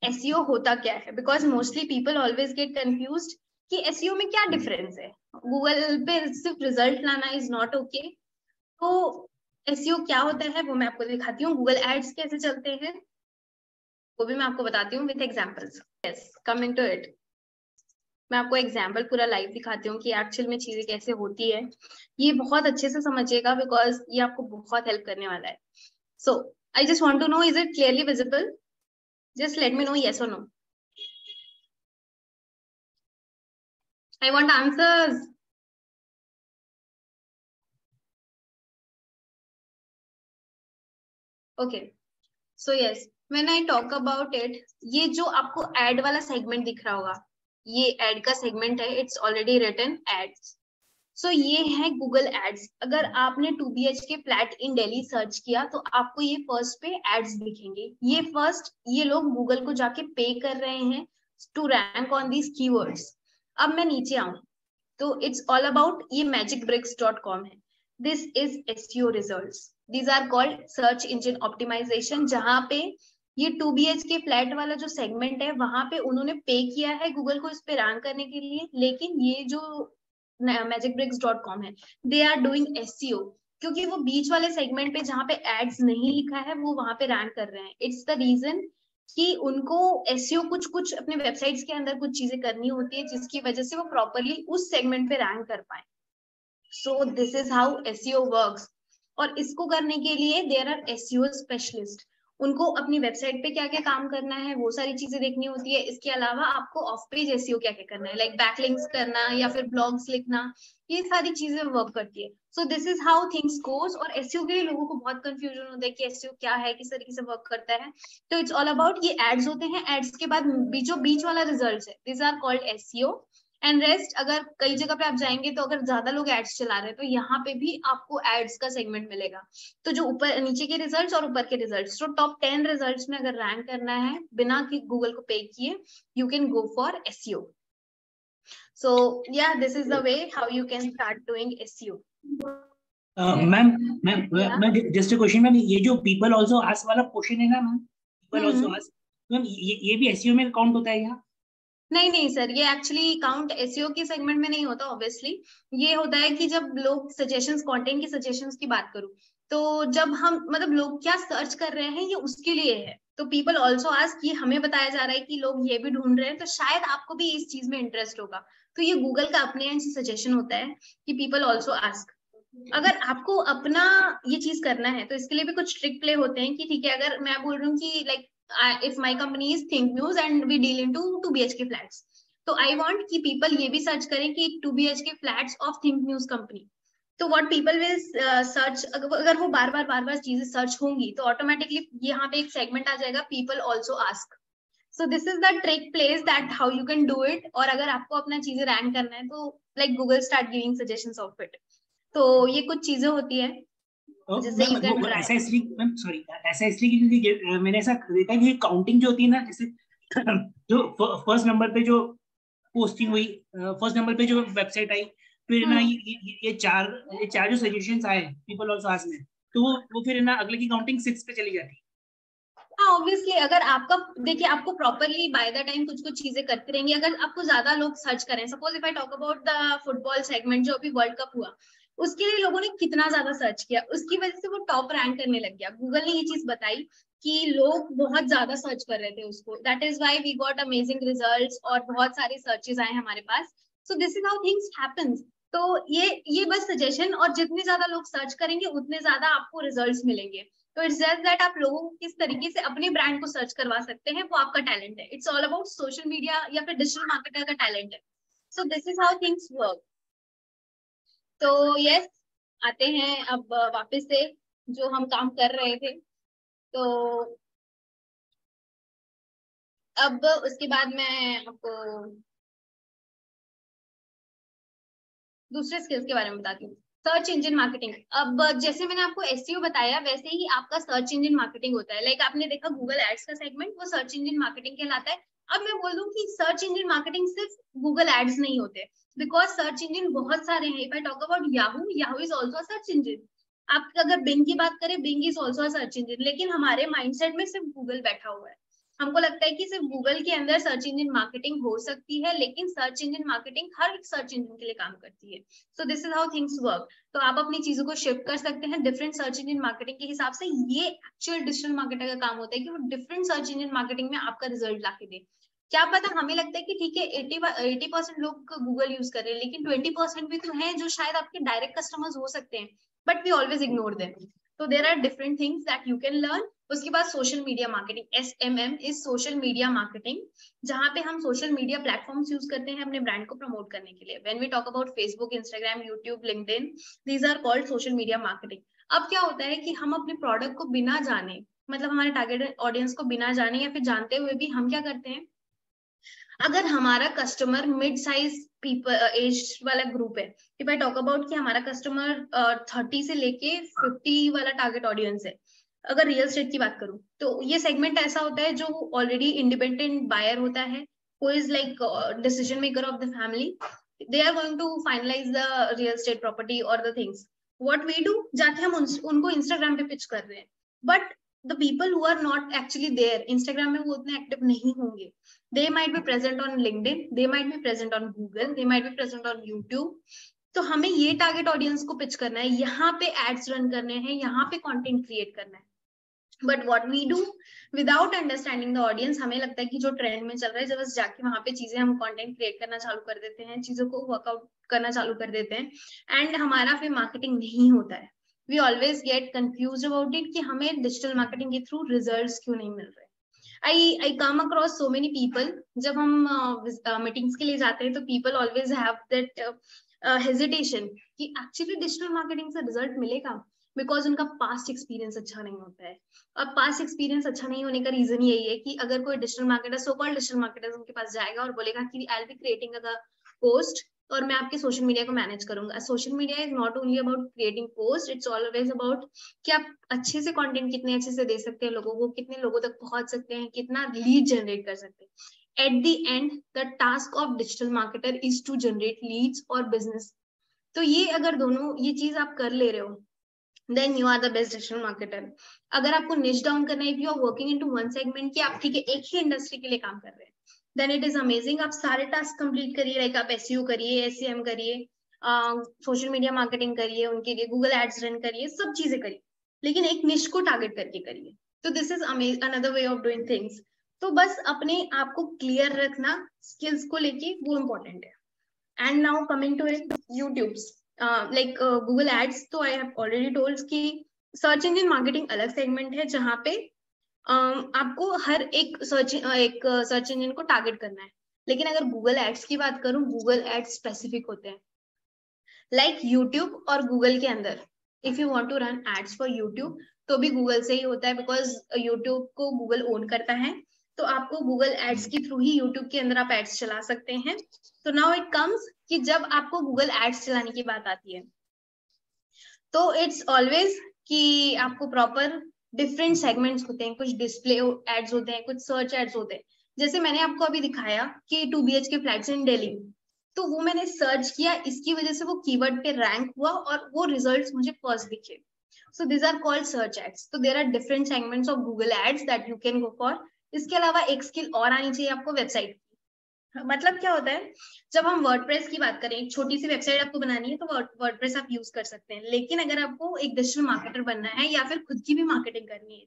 SEO होता क्या है, because mostly people always get confused कि SEO में क्या डिफरेंस है, गूगल पे सिर्फ रिजल्ट लाना इज नॉट ओके। तो SEO क्या होता है वो मैं आपको दिखाती हूँ, गूगल एड्स कैसे चलते हैं वो भी मैं आपको बताती हूँ with examples. Yes, coming to it, मैं आपको एग्जांपल पूरा लाइव दिखाती हूँ कि एक्चुअल में चीजें कैसे होती है। ये बहुत अच्छे से समझिएगा बिकॉज ये आपको बहुत हेल्प करने वाला है। So I just want to know, is it clearly visible? Just let me know yes or no. I want answers. Okay. So yes, when I talk about it, ये जो आपको ad वाला segment दिख रहा होगा, ये ad का segment है, it's already written ads. So ये है Google Ads. अगर आपने 2 BHK flat in Delhi search किया तो आपको ये फर्स्ट पे एड्स दिखेंगे। ये फर्स्ट, ये लोग गूगल को जाके पे कर रहे हैं to rank on these keywords. अब मैं नीचे आऊं तो इट्स ऑल अबाउट, ये magicbricks.com है। This is SEO results, these are called search engine optimization. जहां पे ये 2 BHK फ्लैट वाला जो सेगमेंट है वहां पे उन्होंने पे किया है गूगल को इस पे रैंक करने के लिए, लेकिन ये जो magicbricks.com है, दे आर डूइंग SEO, क्योंकि वो बीच वाले सेगमेंट पे जहाँ पे एड्स नहीं लिखा है वो वहां पे रैंक कर रहे हैं। इट्स द रीजन कि उनको SEO कुछ अपने वेबसाइट्स के अंदर कुछ चीजें करनी होती है जिसकी वजह से वो प्रॉपरली उस सेगमेंट पे रैंक कर पाए। सो this is how SEO works. और इसको करने के लिए देयर आर SEO स्पेशलिस्ट, उनको अपनी वेबसाइट पे क्या क्या काम करना है वो सारी चीजें देखनी होती है। इसके अलावा आपको ऑफ पेज SEO क्या क्या करना है, लाइक बैकलिंक्स करना या फिर ब्लॉग्स लिखना, ये सारी चीजें वर्क करती है। So this is how things goes. और SEO के लिए लोगों को बहुत कंफ्यूजन होता है कि SEO क्या है, किस तरीके से वर्क करता है। तो इट्स ऑल अबाउट, ये एड्स होते हैं, एड्स के बाद जो बीच वाला रिजल्ट है, this are called SEO and rest. अगर कई जगह पे आप जाएंगे तो अगर ज्यादा लोग एड्स चला रहे हैं तो यहाँ पे भी आपको एड्स का सेगमेंट मिलेगा। तो जो ऊपर नीचे के रिजल्ट्स और ऊपर के रिजल्ट्स, तो टॉप 10 रिजल्ट्स में अगर रैंक करना है बिना कि गूगल को पे किए, you can go for SEO. So yeah, this is the way how you can start doing SEO. Ma'am just a question ma'am, ये जो पीपल आल्सो आस्क वाला क्वेश्चन है ना ma'am, people also ask, ma'am ये भी SEO में काउंट होता है यहाँ? नहीं सर, ये एक्चुअली काउंट SEO के सेगमेंट में नहीं होता। ऑब्वियसली ये होता है कि जब लोग सजेशंस, कंटेंट की सजेशंस की बात करूं, तो जब हम मतलब लोग क्या सर्च कर रहे हैं ये उसके लिए है। तो पीपल ऑल्सो आस्क कि हमें बताया जा रहा है कि लोग ये भी ढूंढ रहे हैं, तो शायद आपको भी इस चीज में इंटरेस्ट होगा। तो ये गूगल का अपने एंड से सजेशन होता है कि पीपल ऑल्सो आस्क। अगर आपको अपना ये चीज करना है तो इसके लिए भी कुछ ट्रिक प्ले होते हैं कि ठीक है, अगर मैं बोल रही हूँ कि like if my company is Think News and we deal into 2 BHK flats, तो I want कि people ये भी सर्च करें कि 2 BHK flats of Think News company। तो what people will search, अगर वो बार बार चीजें सर्च होंगी तो ऑटोमेटिकली यहाँ पे एक सेगमेंट आ जाएगा, people also ask। So this is the trick plays that how you can do it। और अगर आपको अपना चीजें रैंक करना है तो like Google start giving suggestions of it। तो ये कुछ चीजें होती है जैसे you can try। ऐसा इसलिए मैम, सॉरी, ऐसा इसलिए क्योंकि मैंने ऐसा देखा कि काउंटिंग जो होती है ना, जैसे जो फर्स्ट नंबर पे जो पोस्टिंग हुई, फर्स्ट नंबर पे जो वेबसाइट आई, फिर ना ये चार जो सजेशंस आए पीपल आल्सो आस्क में, तो वो फिर ना अगले की काउंटिंग 6 पे चली जाती है। हाँ ऑब्वियसली, अगर आपका देखिए आपको प्रॉपरली बाय द टाइम कुछ चीजें करती रहेंगी। अगर आपको ज्यादा लोग सर्च करें, suppose if I talk about the football segment जो अभी वर्ल्ड कप हुआ, उसके लिए लोगों ने कितना ज्यादा सर्च किया, उसकी वजह से वो टॉप रैंक करने लग गया। गूगल ने ये चीज बताई कि लोग बहुत ज्यादा सर्च कर रहे थे उसको, that is why we got amazing results और बहुत सारे सर्चेस आए हमारे पास। So this is how things happens. तो ये बस सजेशन, और जितने ज्यादा लोग सर्च करेंगे उतने ज्यादा आपको रिजल्ट्स मिलेंगे। तो इट्स जस्ट दैट आप लोगों को किस तरीके से अपने ब्रांड को सर्च करवा सकते हैं, वो आपका टैलेंट है। It's all about social media या फिर डिजिटल मार्केटर का टैलेंट है। So this is how things work. तो यस, आते हैं अब वापस से जो हम काम कर रहे थे। तो अब उसके बाद मैं आपको दूसरे स्किल्स के बारे में बताती हूँ। Search engine marketing. अब जैसे मैंने आपको एसईओ बताया, वैसे ही आपका सर्च इंजन मार्केटिंग होता है। लाइक आपने देखा गूगल एड्स का सेगमेंट, वो सर्च इंजन मार्केटिंग कहलाता है। अब मैं बोल दूं कि सर्च इंजन मार्केटिंग सिर्फ गूगल एड्स नहीं होते, बिकॉज सर्च इंजन बहुत सारे हैं। If I talk about Yahoo, Yahoo is also a search engine. आप अगर बिंग की बात करें, Bing is also a search engine. लेकिन हमारे माइंडसेट में सिर्फ गूगल बैठा हुआ है। हमको लगता है कि सिर्फ गूगल के अंदर सर्च इंजन मार्केटिंग हो सकती है, लेकिन सर्च इंजन मार्केटिंग हर एक सर्च इंजन के लिए काम करती है। So this is how things work. तो आप अपनी चीजों को शिफ्ट कर सकते हैं डिफरेंट सर्च इंजन मार्केटिंग के हिसाब से। ये एक्चुअल डिजिटल मार्केटर का काम होता है कि वो डिफरेंट सर्च इंजन मार्केटिंग में आपका रिजल्ट लाके दे। क्या पता, हमें लगता है कि ठीक है 80% लोग गूगल यूज कर रहे हैं, लेकिन 20% भी तो हैं जो शायद आपके डायरेक्ट कस्टमर्स हो सकते हैं, but we always ignore them. तो there are different things that you can learn. उसके बाद social media marketing, SMM is social media marketing, जहां पे हम सोशल मीडिया प्लेटफॉर्म्स यूज करते हैं अपने ब्रांड को प्रमोट करने के लिए। When we talk about Facebook, Instagram, YouTube, LinkedIn, these are called social media marketing. अब क्या होता है कि हम अपने प्रोडक्ट को बिना जाने, मतलब हमारे टारगेट ऑडियंस को बिना जाने या फिर जानते हुए भी हम क्या करते हैं, अगर हमारा customer mid size people age वाला ग्रुप है, इफ आई टॉक अबाउट कि हमारा कस्टमर 30 से लेके 50 वाला टारगेट ऑडियंस है, अगर रियल एस्टेट की बात करूं, तो ये सेगमेंट ऐसा होता है जो ऑलरेडी इंडिपेंडेंट बायर होता है, who is like decision maker of the family. They are going to finalise the real estate property और the things. What we do, जाके हम उनको इंस्टाग्राम पे पिच कर रहे हैं, but the people who are not actually there Instagram में, वो उतने एक्टिव नहीं होंगे। They might be present on LinkedIn, they might be present on Google, they might be present on YouTube। तो हमें ये टारगेट ऑडियंस को पिच करना है, यहाँ पे एड्स रन करने हैं, यहाँ पे कंटेंट क्रिएट करना है। But what we do without understanding the audience, हमें लगता है कि जो ट्रेंड में चल रहा है, जब बस जाके वहां पे चीजें हम कंटेंट क्रिएट करना चालू कर देते हैं, चीजों को वर्कआउट करना चालू कर देते हैं, एंड हमारा फिर मार्केटिंग नहीं होता है। We always get confuse about it कि हमें डिजिटल मार्केटिंग के थ्रू रिजल्ट्स क्यों नहीं मिल रहे। I come across so many people, जब हम मीटिंग्स के लिए जाते हैं, तो people always have that hesitation कि actually डिजिटल मार्केटिंग से रिजल्ट मिलेगा, बिकॉज उनका पास्ट एक्सपीरियंस अच्छा नहीं होता है। अब पास्ट एक्सपीरियंस अच्छा नहीं होने का रीजन यही है कि अगर कोई डिजिटल मार्केटर, सो कॉल्ड डिजिटल मार्केटर उनके पास जाएगा और बोलेगा कि I will be creating a post और मैं आपके सोशल मीडिया को मैनेज करूंगा। Social media is not only about creating post, it's always about कि आप अच्छे से कंटेंट कितने अच्छे से दे सकते हैं लोगों को, कितने लोगों तक पहुंच सकते हैं, कितना लीड जनरेट कर सकते हैं। At the end the task of digital marketer is to generate leads और बिजनेस। तो ये अगर दोनों ये चीज आप कर ले रहे हो, then you are the best digital marketer। अगर आपको niche down करना है, if you are working into one segment, कि आप ठीक है एक ही इंडस्ट्री के लिए काम कर रहे हैं, then it is amazing। आप सारे टास्क कंप्लीट करिए, लाइक आप SEO करिए, SEM करिए, सोशल मीडिया मार्केटिंग करिए, उनके लिए गूगल एड्स रन करिए, सब चीजें करिए, लेकिन एक निश को टारगेट करके करिए। तो this is another way of doing things. तो बस अपने आप को क्लियर रखना स्किल्स को लेके, वो इम्पोर्टेंट है। And now coming to it, YouTubes like Google ads, तो आई हैव ऑलरेडी टोल्ड कि सर्च इंजन मार्केटिंग अलग सेगमेंट है, जहां पे आपको हर एक सर्च इंजन को टारगेट करना है। लेकिन अगर गूगल एड्स की बात करूं, गूगल एड्स स्पेसिफिक होते हैं, लाइक यूट्यूब और गूगल के अंदर if you want to run ads for YouTube, तो भी गूगल से ही होता है, बिकॉज यूट्यूब को गूगल ओन करता है। तो आपको गूगल एड्स के थ्रू ही यूट्यूब के अंदर आप एड्स चला सकते हैं। तो नाउ इट कम्स कि जब आपको गूगल एड्स चलाने की बात आती है, तो इट्स ऑलवेज कि आपको प्रॉपर डिफरेंट सेगमेंट्स होते हैं, कुछ डिस्प्ले एड्स होते हैं, कुछ सर्च एड्स होते हैं। जैसे मैंने आपको अभी दिखाया कि 2 BHK फ्लैट्स इन दिल्ली, तो वो मैंने सर्च किया, इसकी वजह से वो कीवर्ड पे रैंक हुआ और वो रिजल्ट्स मुझे फर्स्ट दिखे। So this are called search ads. तो there are different segments of Google ads that you can go for. इसके अलावा एक स्किल और आनी चाहिए आपको, वेबसाइट। मतलब क्या होता है, जब हम वर्डप्रेस की बात करें, एक छोटी सी वेबसाइट आपको बनानी है, तो वर्डप्रेस आप यूज कर सकते हैं। लेकिन अगर आपको एक डिजिटल मार्केटर बनना है या फिर खुद की भी मार्केटिंग करनी है,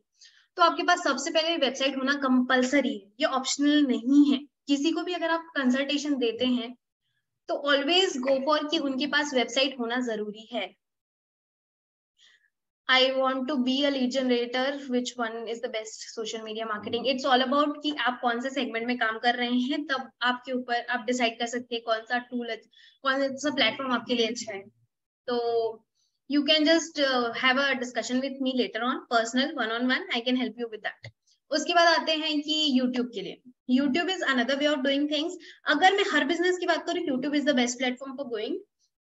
तो आपके पास सबसे पहले वेबसाइट होना कंपलसरी है, ये ऑप्शनल नहीं है। किसी को भी अगर आप कंसल्टेशन देते हैं तो ऑलवेज गो फॉर कि उनके पास वेबसाइट होना जरूरी है। I want to be a lead generator. Which one is the best social media marketing? It's all about कि आप कौन से सेगमेंट में काम कर रहे हैं, तब आपके ऊपर आप डिसाइड कर सकते हैं कौन सा टूल, कौन सा प्लेटफॉर्म आपके लिए अच्छा है। तो you can just have a discussion with me later on, personal one-on-one. I can help you with that. उसके बाद आते हैं कि YouTube के लिए। YouTube is another way of doing things. अगर मैं हर बिजनेस की बात करूँ, YouTube is the best platform for going.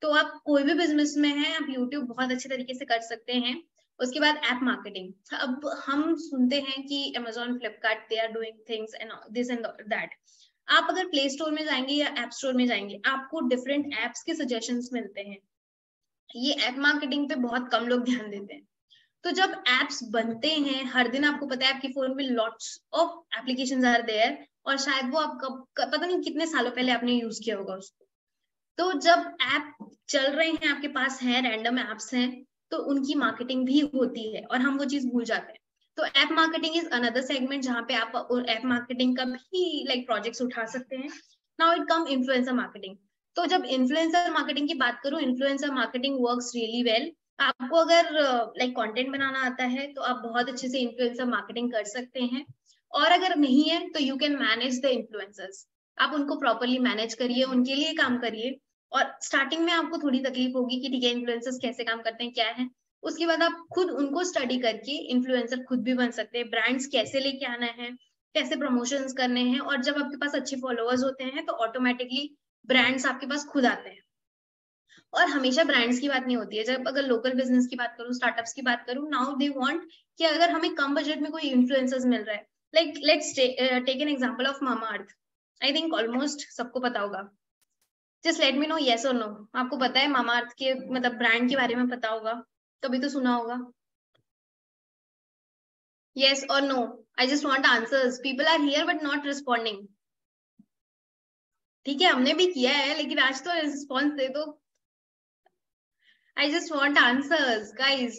तो आप कोई भी बिजनेस में हैं, आप YouTube बहुत अच्छे तरीके से कर सकते हैं। उसके बाद ऐप मार्केटिंग। अब हम सुनते हैं कि Amazon, Flipkart, they are doing things and this and that. आप अगर प्ले स्टोर में जाएंगे या ऐप स्टोर में जाएंगे, आपको डिफरेंट एप्स के सजेशंस मिलते हैं। ये ऐप मार्केटिंग पे बहुत कम लोग ध्यान देते हैं। तो जब एप्स बनते हैं, हर दिन आपको पता है आपकी फोन में lots of applications are there, और शायद वो आपका पता नहीं कितने सालों पहले आपने यूज किया होगा उसको। तो जब ऐप चल रहे हैं, आपके पास हैं, रैंडम एप्स हैं, तो उनकी मार्केटिंग भी होती है और हम वो चीज भूल जाते हैं। तो app marketing is another segment जहाँ पे आप ऐप मार्केटिंग का भी लाइक प्रोजेक्ट्स उठा सकते हैं। Now it come influencer marketing. तो जब इन्फ्लुएंसर मार्केटिंग की बात करूं, influencer marketing works really well. आपको अगर लाइक कंटेंट बनाना आता है तो आप बहुत अच्छे से इन्फ्लुएंसर मार्केटिंग कर सकते हैं, और अगर नहीं है तो you can manage the influencers. आप उनको प्रॉपरली मैनेज करिए, उनके लिए काम करिए। और स्टार्टिंग में आपको थोड़ी तकलीफ होगी कि ठीक है इन्फ्लुएंसर्स कैसे काम करते हैं, क्या है। उसके बाद आप खुद उनको स्टडी करके इन्फ्लुएंसर खुद भी बन सकते हैं। ब्रांड्स कैसे लेके आना है, कैसे प्रमोशंस करने हैं, और जब आपके पास अच्छे फॉलोअर्स होते हैं तो ऑटोमेटिकली ब्रांड्स आपके पास खुद आते हैं। और हमेशा ब्रांड्स की बात नहीं होती है। जब अगर लोकल बिजनेस की बात करूं, स्टार्टअप्स की बात करूं, नाउ दे वांट कि अगर हमें कम बजट में कोई इन्फ्लुएंसर्स मिल रहा है, like let's take an example of Mamaearth. I think almost सबको पता होगा। Just let me know yes और नो। आपको पता है मामाअर्थ के मतलब ब्रांड के बारे में पता होगा, कभी तो सुना होगा। येस और no, I just want answers. People are here but not responding. ठीक है, हमने भी किया है, लेकिन आज तो रिस्पॉन्स दे दो। I just want answers, guys.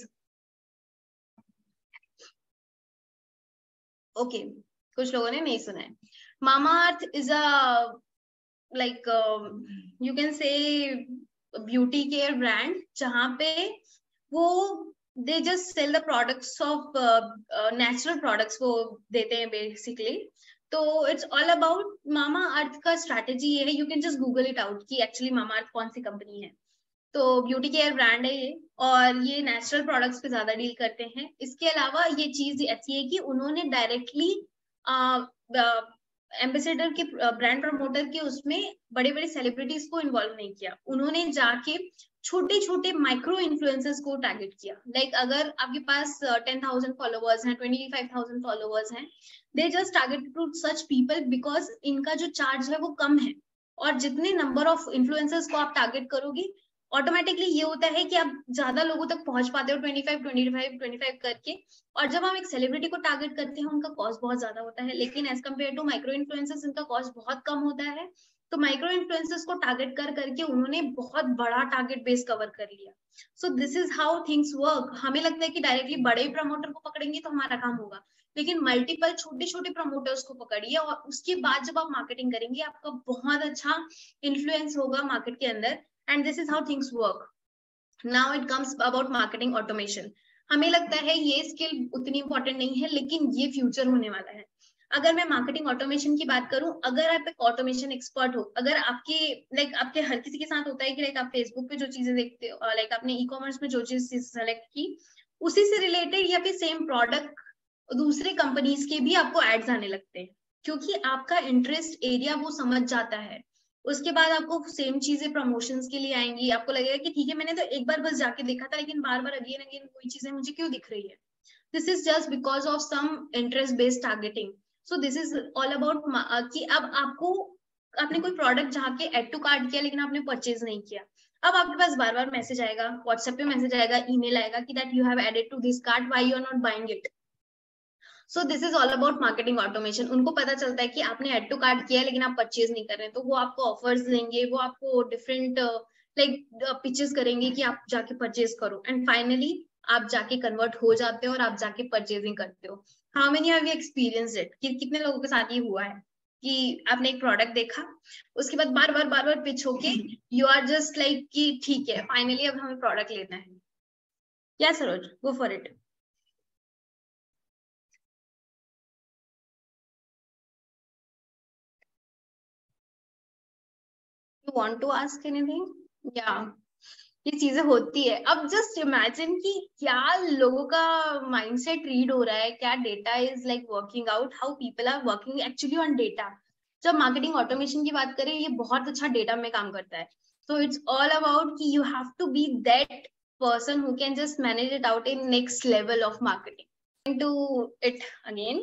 Okay, कुछ लोगों ने नहीं सुना है। Mamaearth is a like you can say beauty care brand जहाँ पे वो they just sell the products of natural products वो देते हैं basically। तो it's all about Mamaearth का strategy ये है, you can just Google it out कि actually Mamaearth कौन सी कंपनी है। तो ब्यूटी केयर ब्रांड है ये, और ये नेचुरल प्रोडक्ट्स पे ज्यादा डील करते हैं। इसके अलावा ये चीज ऐसी है कि उन्होंने डायरेक्टली एम्बेसडर के ब्रांड प्रमोटर के उसमें बड़े बड़े सेलिब्रिटीज को इन्वॉल्व नहीं किया। उन्होंने जाके छोटे छोटे माइक्रो इन्फ्लुएंसर्स को टारगेट किया। लाइक अगर आपके पास 10,000 फॉलोअर्स हैं, 25,000 फॉलोअर्स हैं, they just target to such people because इनका जो चार्ज है वो कम है। और जितने नंबर ऑफ इन्फ्लुएंसर्स को आप टारगेट करोगे, ऑटोमेटिकली ये होता है कि आप ज्यादा लोगों तक पहुंच पाते हो 25 करके। और जब हम एक सेलिब्रिटी को टारगेट करते हैं, उनका कॉस्ट बहुत ज्यादा होता है, लेकिन as compare to micro influencers इनका कॉस्ट बहुत कम होता है। तो माइक्रो इन्फ्लुएंसर्स को टारगेट कर करके उन्होंने बहुत बड़ा टारगेट बेस कवर कर लिया। सो this is how things work. हमें लगता है कि डायरेक्टली बड़े प्रमोटर को पकड़ेंगे तो हमारा काम होगा, लेकिन मल्टीपल छोटे छोटे प्रमोटर्स को पकड़िए और उसके बाद जब आप मार्केटिंग करेंगे, आपका बहुत अच्छा इन्फ्लुएंस होगा मार्केट के अंदर। And this is how things work. Now it comes about marketing automation. हमें लगता है ये स्किल उतनी इंपॉर्टेंट नहीं है, लेकिन ये फ्यूचर होने वाला है। अगर मैं मार्केटिंग ऑटोमेशन की बात करूं, अगर आप एक ऑटोमेशन एक्सपर्ट हो, अगर आपके लाइक आपके हर किसी के साथ होता है कि लाइक आप फेसबुक पे जो चीजें देखते हो, लाइक आपने ई कॉमर्स में जो चीज सेलेक्ट की, उसी से रिलेटेड या फिर सेम प्रोडक्ट दूसरे कंपनीज के भी आपको एड्स आने लगते हैं, क्योंकि आपका इंटरेस्ट एरिया वो समझ जाता है। उसके बाद आपको सेम चीजें प्रमोशंस के लिए आएंगी। आपको लगेगा कि ठीक है, मैंने तो एक बार बस जाके देखा था, लेकिन बार बार अगेन अगेन वही चीजें मुझे क्यों दिख रही है। This is just because of some interest based targeting. So this is all about कि अब आपको आपने कोई प्रोडक्ट जहाँ के एड टू कार्ट किया, लेकिन आपने परचेज नहीं किया। अब आपके पास बार बार मैसेज आएगा, व्हाट्सएप पे मैसेज आएगा, ईमेल आएगा कि that you have added to this cart, why you are not buying it. So this is all about marketing automation. उनको पता चलता है कि आपने एड टू कार्ट किया है लेकिन आप परचेज नहीं कर रहे हैं, तो वो आपको ऑफर्स देंगे, वो आपको डिफरेंट लाइक पिचेस करेंगे कि आप जाके परचेज करो, एंड फाइनली आप जाके कन्वर्ट हो जाते हो और आप जाके परचेजिंग करते हो। How many have you experienced it, कि कितने लोगों के साथ ये हुआ है कि आपने एक प्रोडक्ट देखा, उसके बाद बार बार पिच होके यू आर जस्ट लाइक कि ठीक है फाइनली अब हमें प्रोडक्ट लेना है. या Saroj, go for it. You want to ask anything? या ये चीजें होती है. अब जस्ट इमेजिन कि क्या लोगों का माइंडसेट रीड हो रहा है, क्या data is like working out, how people are working actually on data. जब मार्केटिंग ऑटोमेशन की बात करें, ये बहुत अच्छा डेटा में काम करता है. सो इट्स ऑल अबाउट कि you have to be that person who can just manage it out in next level of marketing. Into it again.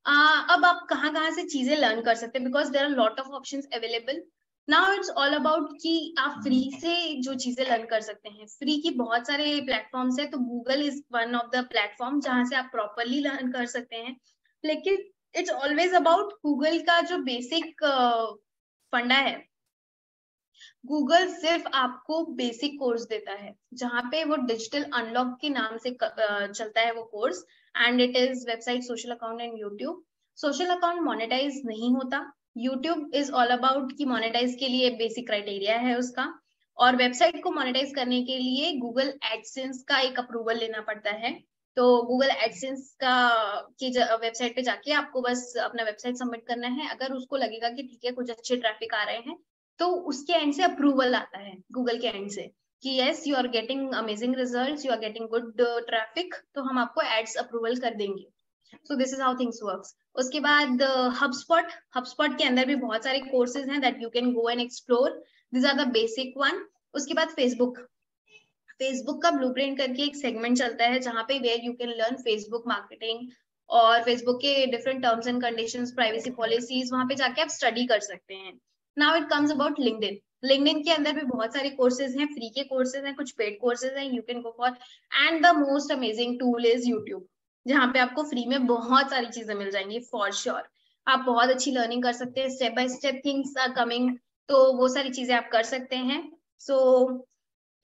अब आप कहाँ से चीजें लर्न कर सकते हैं, because there are lot of options available. Now it's all about कि आप फ्री से जो चीजें लर्न कर सकते हैं. फ्री की बहुत सारे प्लेटफॉर्म्स है, तो Google is one of the platform जहां से आप प्रॉपरली लर्न कर सकते हैं. लेकिन इट्स ऑलवेज अबाउट गूगल का जो बेसिक फंडा है. गूगल सिर्फ आपको बेसिक कोर्स देता है, जहां पे वो डिजिटल अनलॉक के नाम से चलता है वो course. And it is website, social account and YouTube. Social account monetize नहीं होता. यूट्यूब इज ऑल अबाउट कि मोनेटाइज के लिए बेसिक क्राइटेरिया है उसका. और वेबसाइट को मोनेटाइज करने के लिए गूगल एडसेंस का एक अप्रूवल लेना पड़ता है. तो गूगल एडसेंस का की वेबसाइट पे जाके आपको बस अपना वेबसाइट सबमिट करना है. अगर उसको लगेगा कि ठीक है कुछ अच्छे ट्रैफिक आ रहे हैं, तो उसके एंड से अप्रूवल आता है गूगल के एंड से कि yes you are getting amazing results, you are getting good traffic, तो हम आपको एड्स अप्रूवल कर देंगे. So this is how things works. उसके बाद HubSpot के अंदर भी बहुत सारे कोर्सेज हैं that you can go and explore. This are the basic one. उसके बाद फेसबुक का ब्लूप्रिंट करके एक सेगमेंट चलता है जहां पे where you can learn Facebook marketing और फेसबुक के different terms and conditions, privacy policies, वहां पे जाके आप स्टडी कर सकते हैं. Now it comes about LinkedIn. LinkedIn के अंदर भी बहुत सारे कोर्सेज हैं, फ्री के कोर्सेज हैं, कुछ पेड कोर्सेज हैं, you can go for. And the most amazing tool is YouTube, जहाँ पे आपको फ्री में बहुत सारी चीजें मिल जाएंगी फॉर श्योर. आप बहुत अच्छी लर्निंग कर सकते हैं. Step by step things are coming, तो वो सारी चीजें आप कर सकते हैं. सो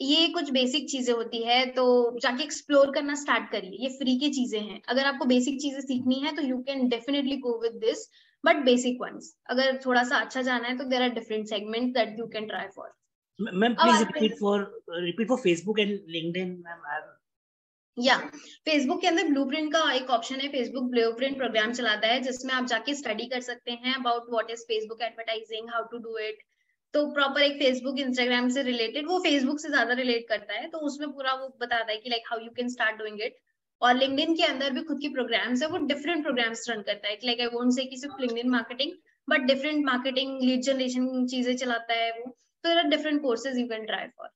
ये कुछ बेसिक चीजें होती है, तो जाके एक्सप्लोर करना स्टार्ट करिए. ये फ्री की चीजें हैं. अगर आपको बेसिक चीजें सीखनी है तो you can definitely go with this, but basic ones. अगर थोड़ा सा अच्छा जाना है तो there are different segments that you can try for. Ma'am please repeat for Facebook and LinkedIn. Ma'am या फेसबुक के अंदर ब्लूप्रिंट का एक ऑप्शन है. फेसबुक ब्लूप्रिंट प्रोग्राम चलाता है जिसमें आप जाके स्टडी कर सकते हैं about what is Facebook advertising, how to do it. तो प्रॉपर एक फेसबुक इंस्टाग्राम से रिलेटेड, वो फेसबुक से ज्यादा रिलेट करता है, तो उसमें पूरा वो बताता है कि like how you can start doing it. और लिंक्डइन के अंदर भी खुद की प्रोग्राम्स है, वो डिफरेंट प्रोग्राम्स रन करता है. लाइक आई वोंट से कि सिर्फ LinkedIn marketing, but different marketing, lead generation चीजें चलाता है वो. तो there are different courses you can try for.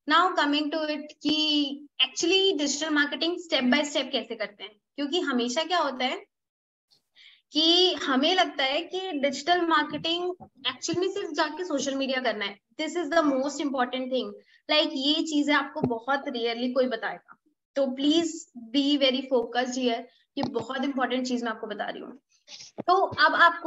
Now coming to it कि actually digital marketing step by step कैसे करते हैं, क्योंकि हमेशा क्या होता है कि हमें लगता है कि डिजिटल मार्केटिंग एक्चुअली में सिर्फ जाके सोशल मीडिया करना है. This is the most important thing. Like ये चीजें आपको बहुत रेयरली कोई बताएगा, तो please be very focused here. ये बहुत इंपॉर्टेंट चीज मैं आपको बता रही हूँ. तो अब आप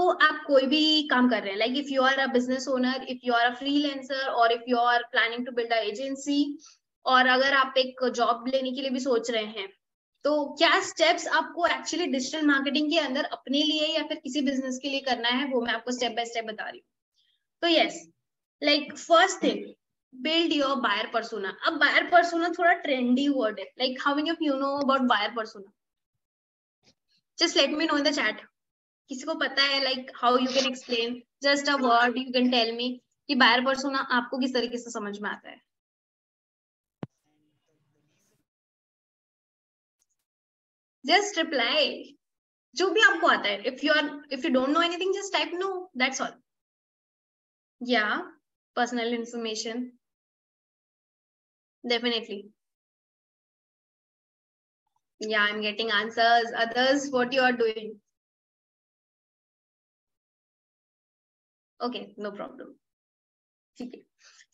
कोई भी काम कर रहे हैं, like if you are a business owner, if you are a freelancer, और if you are planning to build a agency, और अगर आप एक जॉब लेने के लिए भी सोच रहे हैं, तो क्या स्टेप्स आपको एक्चुअली डिजिटल मार्केटिंग के अंदर अपने लिए या फिर किसी बिजनेस के लिए करना है, वो मैं आपको स्टेप बाय स्टेप बता रही हूँ. तो yes, like first thing, build your buyer persona. अब buyer persona थोड़ा trendy word है. Like how many of you know about buyer persona? Just let me know in the chat. किसी को पता है like how you can explain? Just a word you can tell me कि buyer persona आपको किस तरीके से समझ में आता है. Just reply. जो भी आपको आता है. If you don't know anything, just type no. That's all. Yeah, personal information. Definitely. Yeah, I'm getting answers. Others, what you are doing? Okay, no problem. ठीक है,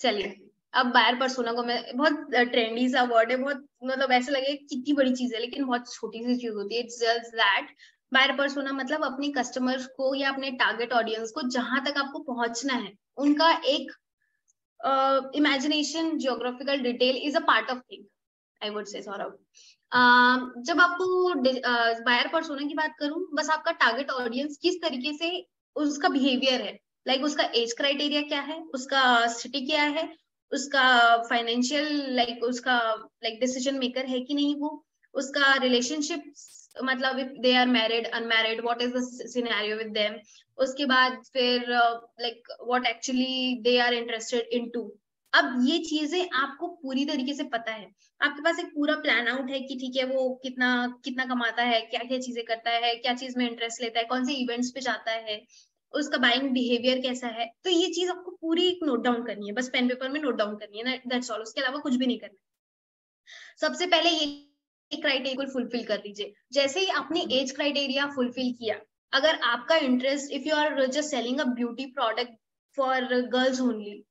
चलिए. अब बायर पर्सोना को मैं, बहुत ट्रेंडी सा वर्ड है, बहुत मतलब ऐसे लगे कितनी बड़ी चीज है, लेकिन बहुत छोटी सी चीज होती है. It's just that buyer persona मतलब अपने कस्टमर्स को या अपने टारगेट ऑडियंस को जहां तक आपको पहुंचना है, उनका एक imagination, geographical detail is a part of thing I would say Saurabh. जब आपको बायर पर्सोना की बात करूं, बस आपका टारगेट ऑडियंस किस तरीके से उसका बिहेवियर है, लाइक उसका एज क्राइटेरिया क्या है, उसका सिटी क्या है, उसका फाइनेंशियल लाइक उसका लाइक डिसीजन मेकर है कि नहीं वो, उसका रिलेशनशिप मतलब if they are married unmarried what is the scenario with them, उसके बाद फिर like what actually they are interested into. अब ये चीजें आपको पूरी तरीके से पता है, आपके पास एक पूरा प्लान आउट है कि ठीक है वो कितना कितना कमाता है, क्या क्या चीजें करता है, क्या चीज में इंटरेस्ट लेता है, कौन से इवेंट्स पे जाता है, उसका बाइंग बिहेवियर कैसा है। तो ये चीज आपको पूरी नोट डाउन करनी है, बस पेन पेपर में नोट डाउन करनी है, दैट्स ऑल, उसके अलावा कुछ भी नहीं करना। सबसे पहले ये क्राइटेरिया को फुलफिल कर लीजिए। जैसे ही आपने एज क्राइटेरिया फुलफिल किया, अगर आपका interest if you are just selling a beauty product for girls only,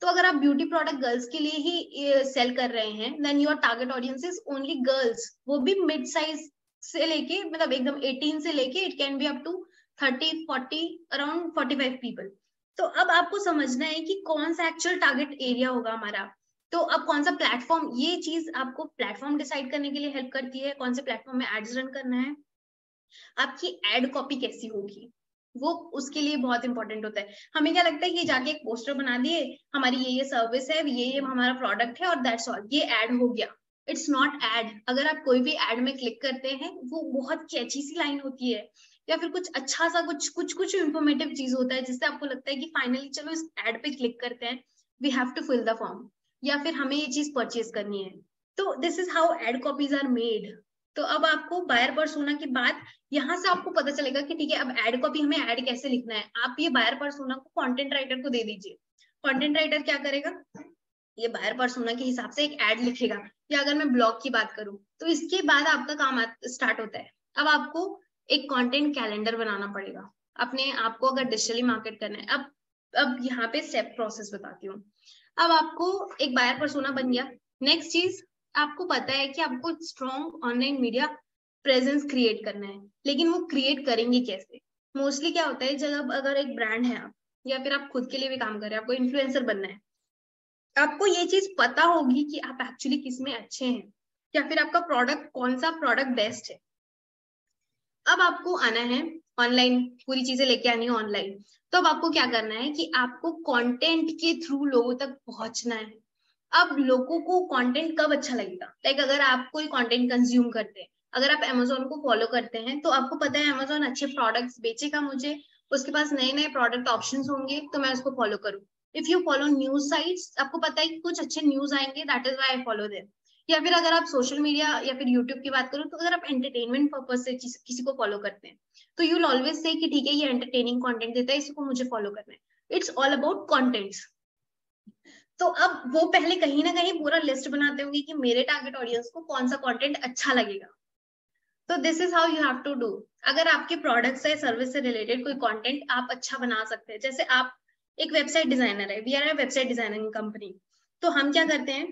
तो अगर आप ब्यूटी प्रोडक्ट गर्ल्स के लिए ही सेल कर रहे हैं, then your target audience is only girls, वो भी मिड साइज से लेके मतलब एकदम 18 से लेके it can be up to 30 40 around 45 people. तो अब आपको समझना है कि कौन सा एक्चुअल टारगेट एरिया होगा हमारा, तो अब कौन सा प्लेटफॉर्म, ये चीज आपको प्लेटफॉर्म डिसाइड करने के लिए हेल्प करती है, कौन से प्लेटफॉर्म में एड्स रन करना है, आपकी एड कॉपी कैसी होगी, वो उसके लिए बहुत इंपॉर्टेंट होता है। हमें क्या लगता है कि जाके एक पोस्टर बना दिए, हमारी ये सर्विस है, ये हमारा प्रोडक्ट है और दैट्स ऑल, ये एड हो गया। It's not ad. अगर आप कोई भी एड में क्लिक करते हैं, वो बहुत कैची सी लाइन होती है या फिर कुछ अच्छा सा कुछ इंफॉर्मेटिव चीज होता है जिससे आपको लगता है कि फाइनली चलो इस एड पे क्लिक करते हैं, we have to fill the form, या फिर हमें ये चीज परचेज करनी है। तो this is how ad copies are made. तो अब आपको बायर पर्सोना की बात, यहाँ से आपको पता चलेगा कि ठीक है अब एड कॉपी हमें एड कैसे लिखना है। आप ये बायर पर्सोना को कंटेंट राइटर को दे दीजिए, कंटेंट राइटर क्या करेगा, ये बायर पर्सोना के हिसाब से एक एड लिखेगा। या अगर मैं ब्लॉग की बात करूं, तो इसके बाद आपका काम स्टार्ट होता है। अब आपको एक कंटेंट कैलेंडर बनाना पड़ेगा अपने आपको, अगर डिजिटली मार्केट करना है। अब यहाँ पे स्टेप प्रोसेस बताती हूँ। अब आपको एक बायर पर्सोना बन गया। नेक्स्ट चीज, आपको पता है कि आपको strong online media presence create करना है, लेकिन वो क्रिएट करेंगे कैसे। मोस्टली क्या होता है, जब अगर एक ब्रांड है आप, या फिर आप खुद के लिए भी काम कर रहे हैं, आपको इन्फ्लुएंसर बनना है, आपको ये चीज पता होगी कि आप एक्चुअली किस में अच्छे हैं, या फिर आपका प्रोडक्ट कौन सा प्रोडक्ट बेस्ट है। अब आपको आना है ऑनलाइन, पूरी चीजें लेके आनी है ऑनलाइन। तो अब आपको क्या करना है कि आपको कंटेंट के थ्रू लोगों तक पहुंचना है। अब लोगों को कंटेंट कब अच्छा लगेगा, लाइक अगर आप कोई कंटेंट कंज्यूम करते हैं, अगर आप अमेजोन को फॉलो करते हैं, तो आपको पता है अमेजोन अच्छे प्रोडक्ट्स बेचेगा मुझे, उसके पास नए नए प्रोडक्ट ऑप्शंस होंगे, तो मैं उसको फॉलो करूँ। If you follow news sites, आपको पता है कि कुछ अच्छे न्यूज आएंगे, that is why I follow them. या फिर अगर आप सोशल मीडिया या फिर यूट्यूब की बात करूं, तो अगर आप एंटरटेनमेंट पर्पज से किसी को फॉलो करते हैं, तो यू विल ऑलवेज से कि ठीक है ये एंटरटेनिंग कंटेंट देता है, इसको मुझे फॉलो करना है। It's all about contents. तो अब वो पहले कहीं ना कहीं पूरा लिस्ट बनाते होंगे कि मेरे टारगेट ऑडियंस को कौन सा कंटेंट अच्छा लगेगा। तो this is how you have to do. अगर आपके प्रोडक्ट से सर्विस से रिलेटेड कोई कंटेंट आप अच्छा बना सकते हैं, जैसे आप एक वेबसाइट डिजाइनर है, we are a website designing company, तो हम क्या करते हैं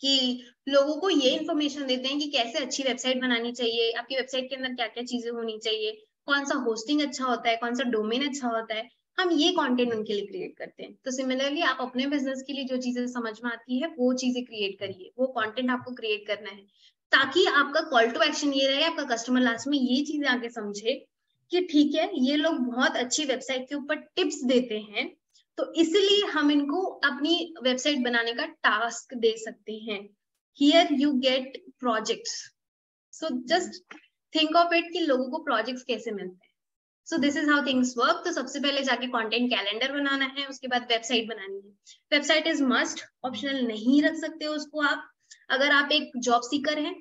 कि लोगों को ये इन्फॉर्मेशन देते हैं कि कैसे अच्छी वेबसाइट बनानी चाहिए, आपकी वेबसाइट के अंदर क्या क्या चीजें होनी चाहिए, कौन सा होस्टिंग अच्छा होता है, कौन सा डोमेन अच्छा होता है, हम ये कंटेंट उनके लिए क्रिएट करते हैं। तो सिमिलरली आप अपने बिजनेस के लिए जो चीजें समझ में आती है वो चीजें क्रिएट करिए, वो कंटेंट आपको क्रिएट करना है, ताकि आपका कॉल टू एक्शन ये रहे, आपका कस्टमर लास्ट में ये चीजें आके समझे कि ठीक है ये लोग बहुत अच्छी वेबसाइट के ऊपर टिप्स देते हैं, तो इसलिए हम इनको अपनी वेबसाइट बनाने का टास्क दे सकते हैं। Here you get projects. So just think of it कि लोगों को प्रोजेक्ट्स कैसे मिलते हैं। सो this is how things work. तो सबसे पहले जाके कंटेंट कैलेंडर बनाना है, उसके बाद वेबसाइट बनानी है। वेबसाइट इज मस्ट, ऑप्शनल नहीं रख सकते उसको आप। अगर आप एक जॉब सीकर हैं,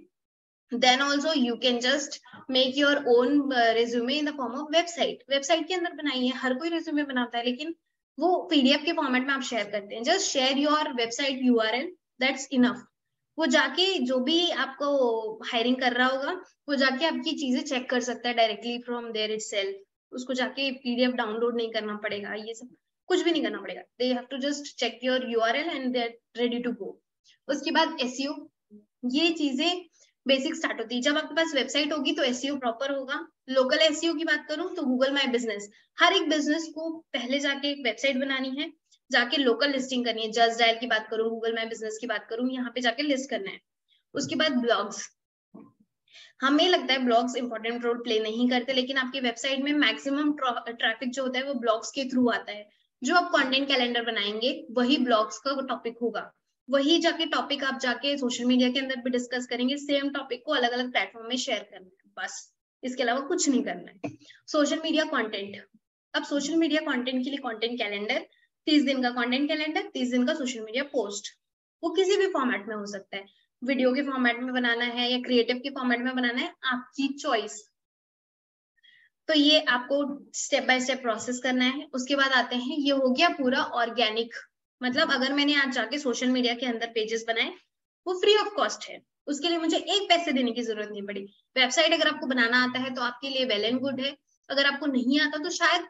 then also you can just make your own resume in the form of website। Website के अंदर बनाइए, हर कोई रेज्यूमे बनाता है, लेकिन वो पीडीएफ के फॉर्मेट में आप शेयर करते हैं। Just share your website URL, that's enough. वो जाके जो भी आपको हायरिंग कर रहा होगा, वो जाके आपकी चीजें चेक कर सकता है डायरेक्टली फ्रॉम देयर इटसेल्फ। उसको जाके पीडीएफ डाउनलोड नहीं करना पड़ेगा, ये सब कुछ भी नहीं करना पड़ेगा। They have to just check your URL and they are ready to go. उसके बाद एसईओ, ये चीजें बेसिक स्टार्ट होती है। जब आपके पास वेबसाइट होगी तो एसईओ प्रॉपर होगा। लोकल एसईओ की बात करूं तो गूगल माय बिजनेस, हर एक बिजनेस को पहले जाके एक वेबसाइट बनानी है, जाके लोकल लिस्टिंग करनी है। जस्ट डायल की बात करूं, गूगल माय बिजनेस की बात करूं, यहाँ पे जाके लिस्ट करना है। उसके बाद ब्लॉग्स, हमें लगता है ब्लॉग्स इंपॉर्टेंट रोल प्ले नहीं करते, लेकिन आपकी वेबसाइट में मैक्सिमम ट्रैफिक जो होता है वो ब्लॉग्स के थ्रू आता है। जो आप कंटेंट कैलेंडर बनाएंगे वही ब्लॉग्स का टॉपिक होगा, वही जाके टॉपिक आप जाके सोशल मीडिया के अंदर भी डिस्कस करेंगे, सेम टॉपिक को अलग अलग प्लेटफॉर्म में शेयर करना है, बस इसके अलावा कुछ नहीं करना है। सोशल मीडिया कंटेंट, अब सोशल मीडिया कंटेंट के लिए कंटेंट कैलेंडर, 30 दिन का कंटेंट कैलेंडर, 30 दिन का सोशल मीडिया पोस्ट, वो किसी भी फॉर्मेट में हो सकता है, वीडियो के फॉर्मेट में बनाना है या क्रिएटिव के फॉर्मेट में बनाना है, आपकी चॉइस। तो ये आपको स्टेप बाय स्टेप प्रोसेस करना है। उसके बाद आते हैं, ये हो गया पूरा ऑर्गेनिक, मतलब अगर मैंने आज जाके सोशल मीडिया के अंदर पेजेस बनाए वो फ्री ऑफ कॉस्ट है, उसके लिए मुझे एक पैसे देने की जरूरत नहीं पड़ी। वेबसाइट अगर आपको बनाना आता है तो आपके लिए वेल एंड गुड है, अगर आपको नहीं आता तो शायद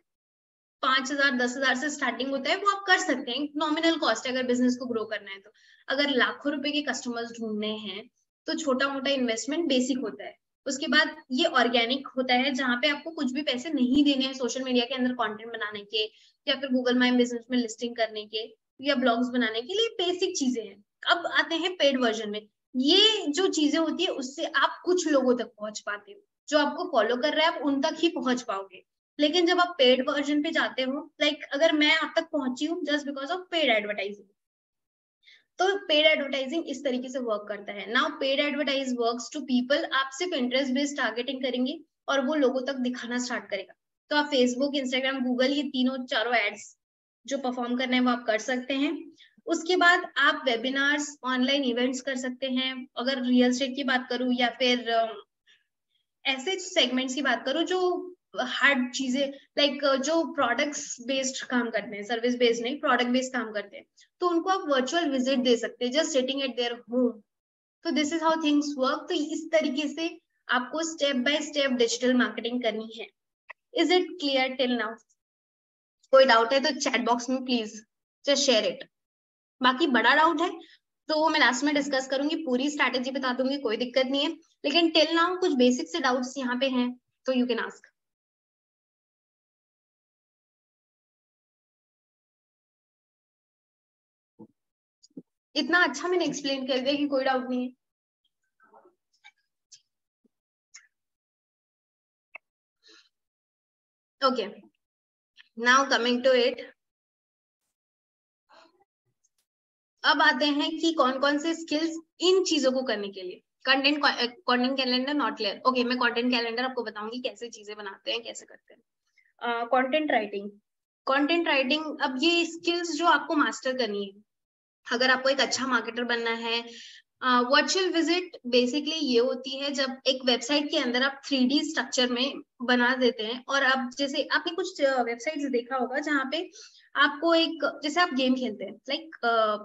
5,000 10,000 से स्टार्टिंग होता है, वो आप कर सकते हैं, नॉमिनल कॉस्ट है अगर बिजनेस को ग्रो करना है तो। अगर लाखों रुपए के कस्टमर्स ढूंढने हैं तो छोटा मोटा इन्वेस्टमेंट बेसिक होता है। उसके बाद ये ऑर्गेनिक होता है जहां पे आपको कुछ भी पैसे नहीं देने हैं सोशल मीडिया के अंदर कंटेंट बनाने के, या फिर गूगल माई बिजनेस में लिस्टिंग करने के, या ब्लॉग्स बनाने के लिए बेसिक चीजें हैं। अब आते हैं पेड वर्जन में, ये जो चीजें होती है उससे आप कुछ लोगों तक पहुंच पाते हो, जो आपको फॉलो कर रहे हैं आप उन तक ही पहुंच पाओगे। लेकिन जब आप पेड वर्जन पे जाते हो, लाइक अगर मैं आप तक पहुंची हूँ just because of paid advertising, तो पेड एडवर्टाइजिंग इस तरीके से वर्क करता है। Now paid advertise works to people, आप सिर्फ इंटरेस्ट बेस्ड टारगेटिंग करेंगे और वो लोगों तक दिखाना स्टार्ट करेगा। तो आप फेसबुक, इंस्टाग्राम, गूगल, ये तीनों चारों एड्स जो परफॉर्म करना है वो आप कर सकते हैं। उसके बाद आप वेबिनार्स, ऑनलाइन इवेंट्स कर सकते हैं। अगर रियल एस्टेट की बात करूं या फिर ऐसे सेगमेंट्स की बात करूं जो हार्ड चीजें, लाइक जो प्रोडक्ट्स बेस्ड काम करते हैं, सर्विस बेस्ड नहीं, प्रोडक्ट बेस्ड काम करते हैं, तो उनको आप वर्चुअल विजिट दे सकते हैं just sitting at their home. तो this is how things work. तो इस तरीके से आपको step by step digital marketing करनी है। Is it clear till now? कोई डाउट है तो चैट बॉक्स में प्लीज जस्ट शेयर इट। बाकी बड़ा डाउट है तो मैं लास्ट में डिस्कस करूंगी, पूरी स्ट्रैटेजी बता दूंगी, कोई दिक्कत नहीं है। लेकिन टिल नाउ कुछ बेसिक से डाउट्स यहाँ पे हैं तो यू कैन आस्क। इतना अच्छा मैंने एक्सप्लेन कर दिया कि कोई डाउट नहीं है। Okay, now coming to it, अब आते हैं कि कौन कौन से स्किल्स इन चीजों को करने के लिए। Content calendar not clear, okay, मैं कंटेंट कैलेंडर आपको बताऊंगी कैसे चीजें बनाते हैं, कैसे करते हैं। कंटेंट राइटिंग, अब ये स्किल्स जो आपको मास्टर करनी है अगर आपको एक अच्छा मार्केटर बनना है। वर्चुअल विजिट बेसिकली ये होती है जब एक वेबसाइट के अंदर आप 3D स्ट्रक्चर में बना देते हैं, और आप जैसे आपने कुछ वेबसाइट्स देखा होगा जहाँ पे आपको एक, जैसे आप गेम खेलते हैं, लाइक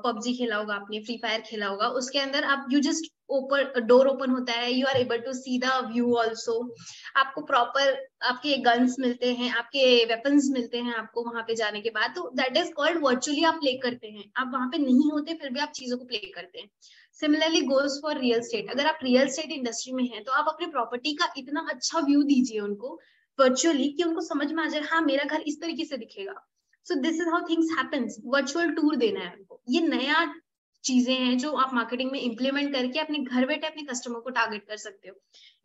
पबजी खेला होगा आपने, फ्री फायर खेला होगा, उसके अंदर आप you just open, door open होता है, you are able to see the view also, आपको प्रॉपर आपके गन्स मिलते हैं, आपके वेपन्स मिलते हैं आपको वहां पे जाने के बाद, तो दैट इज कॉल्ड वर्चुअली आप प्ले करते हैं। आप वहां पे नहीं होते फिर भी आप चीजों को प्ले करते हैं। Similarly goes for real estate, अगर आप रियल स्टेट इंडस्ट्री में हैं तो आप अपने प्रॉपर्टी का इतना अच्छा व्यू दीजिए उनको वर्चुअली कि उनको समझ में आ जाए, हाँ मेरा घर इस तरीके से दिखेगा। सो this is how things happens, virtual tour देना है उनको। ये नया चीजें हैं जो आप मार्केटिंग में इंप्लीमेंट करके अपने घर बैठे अपने कस्टमर को टारगेट कर सकते हो।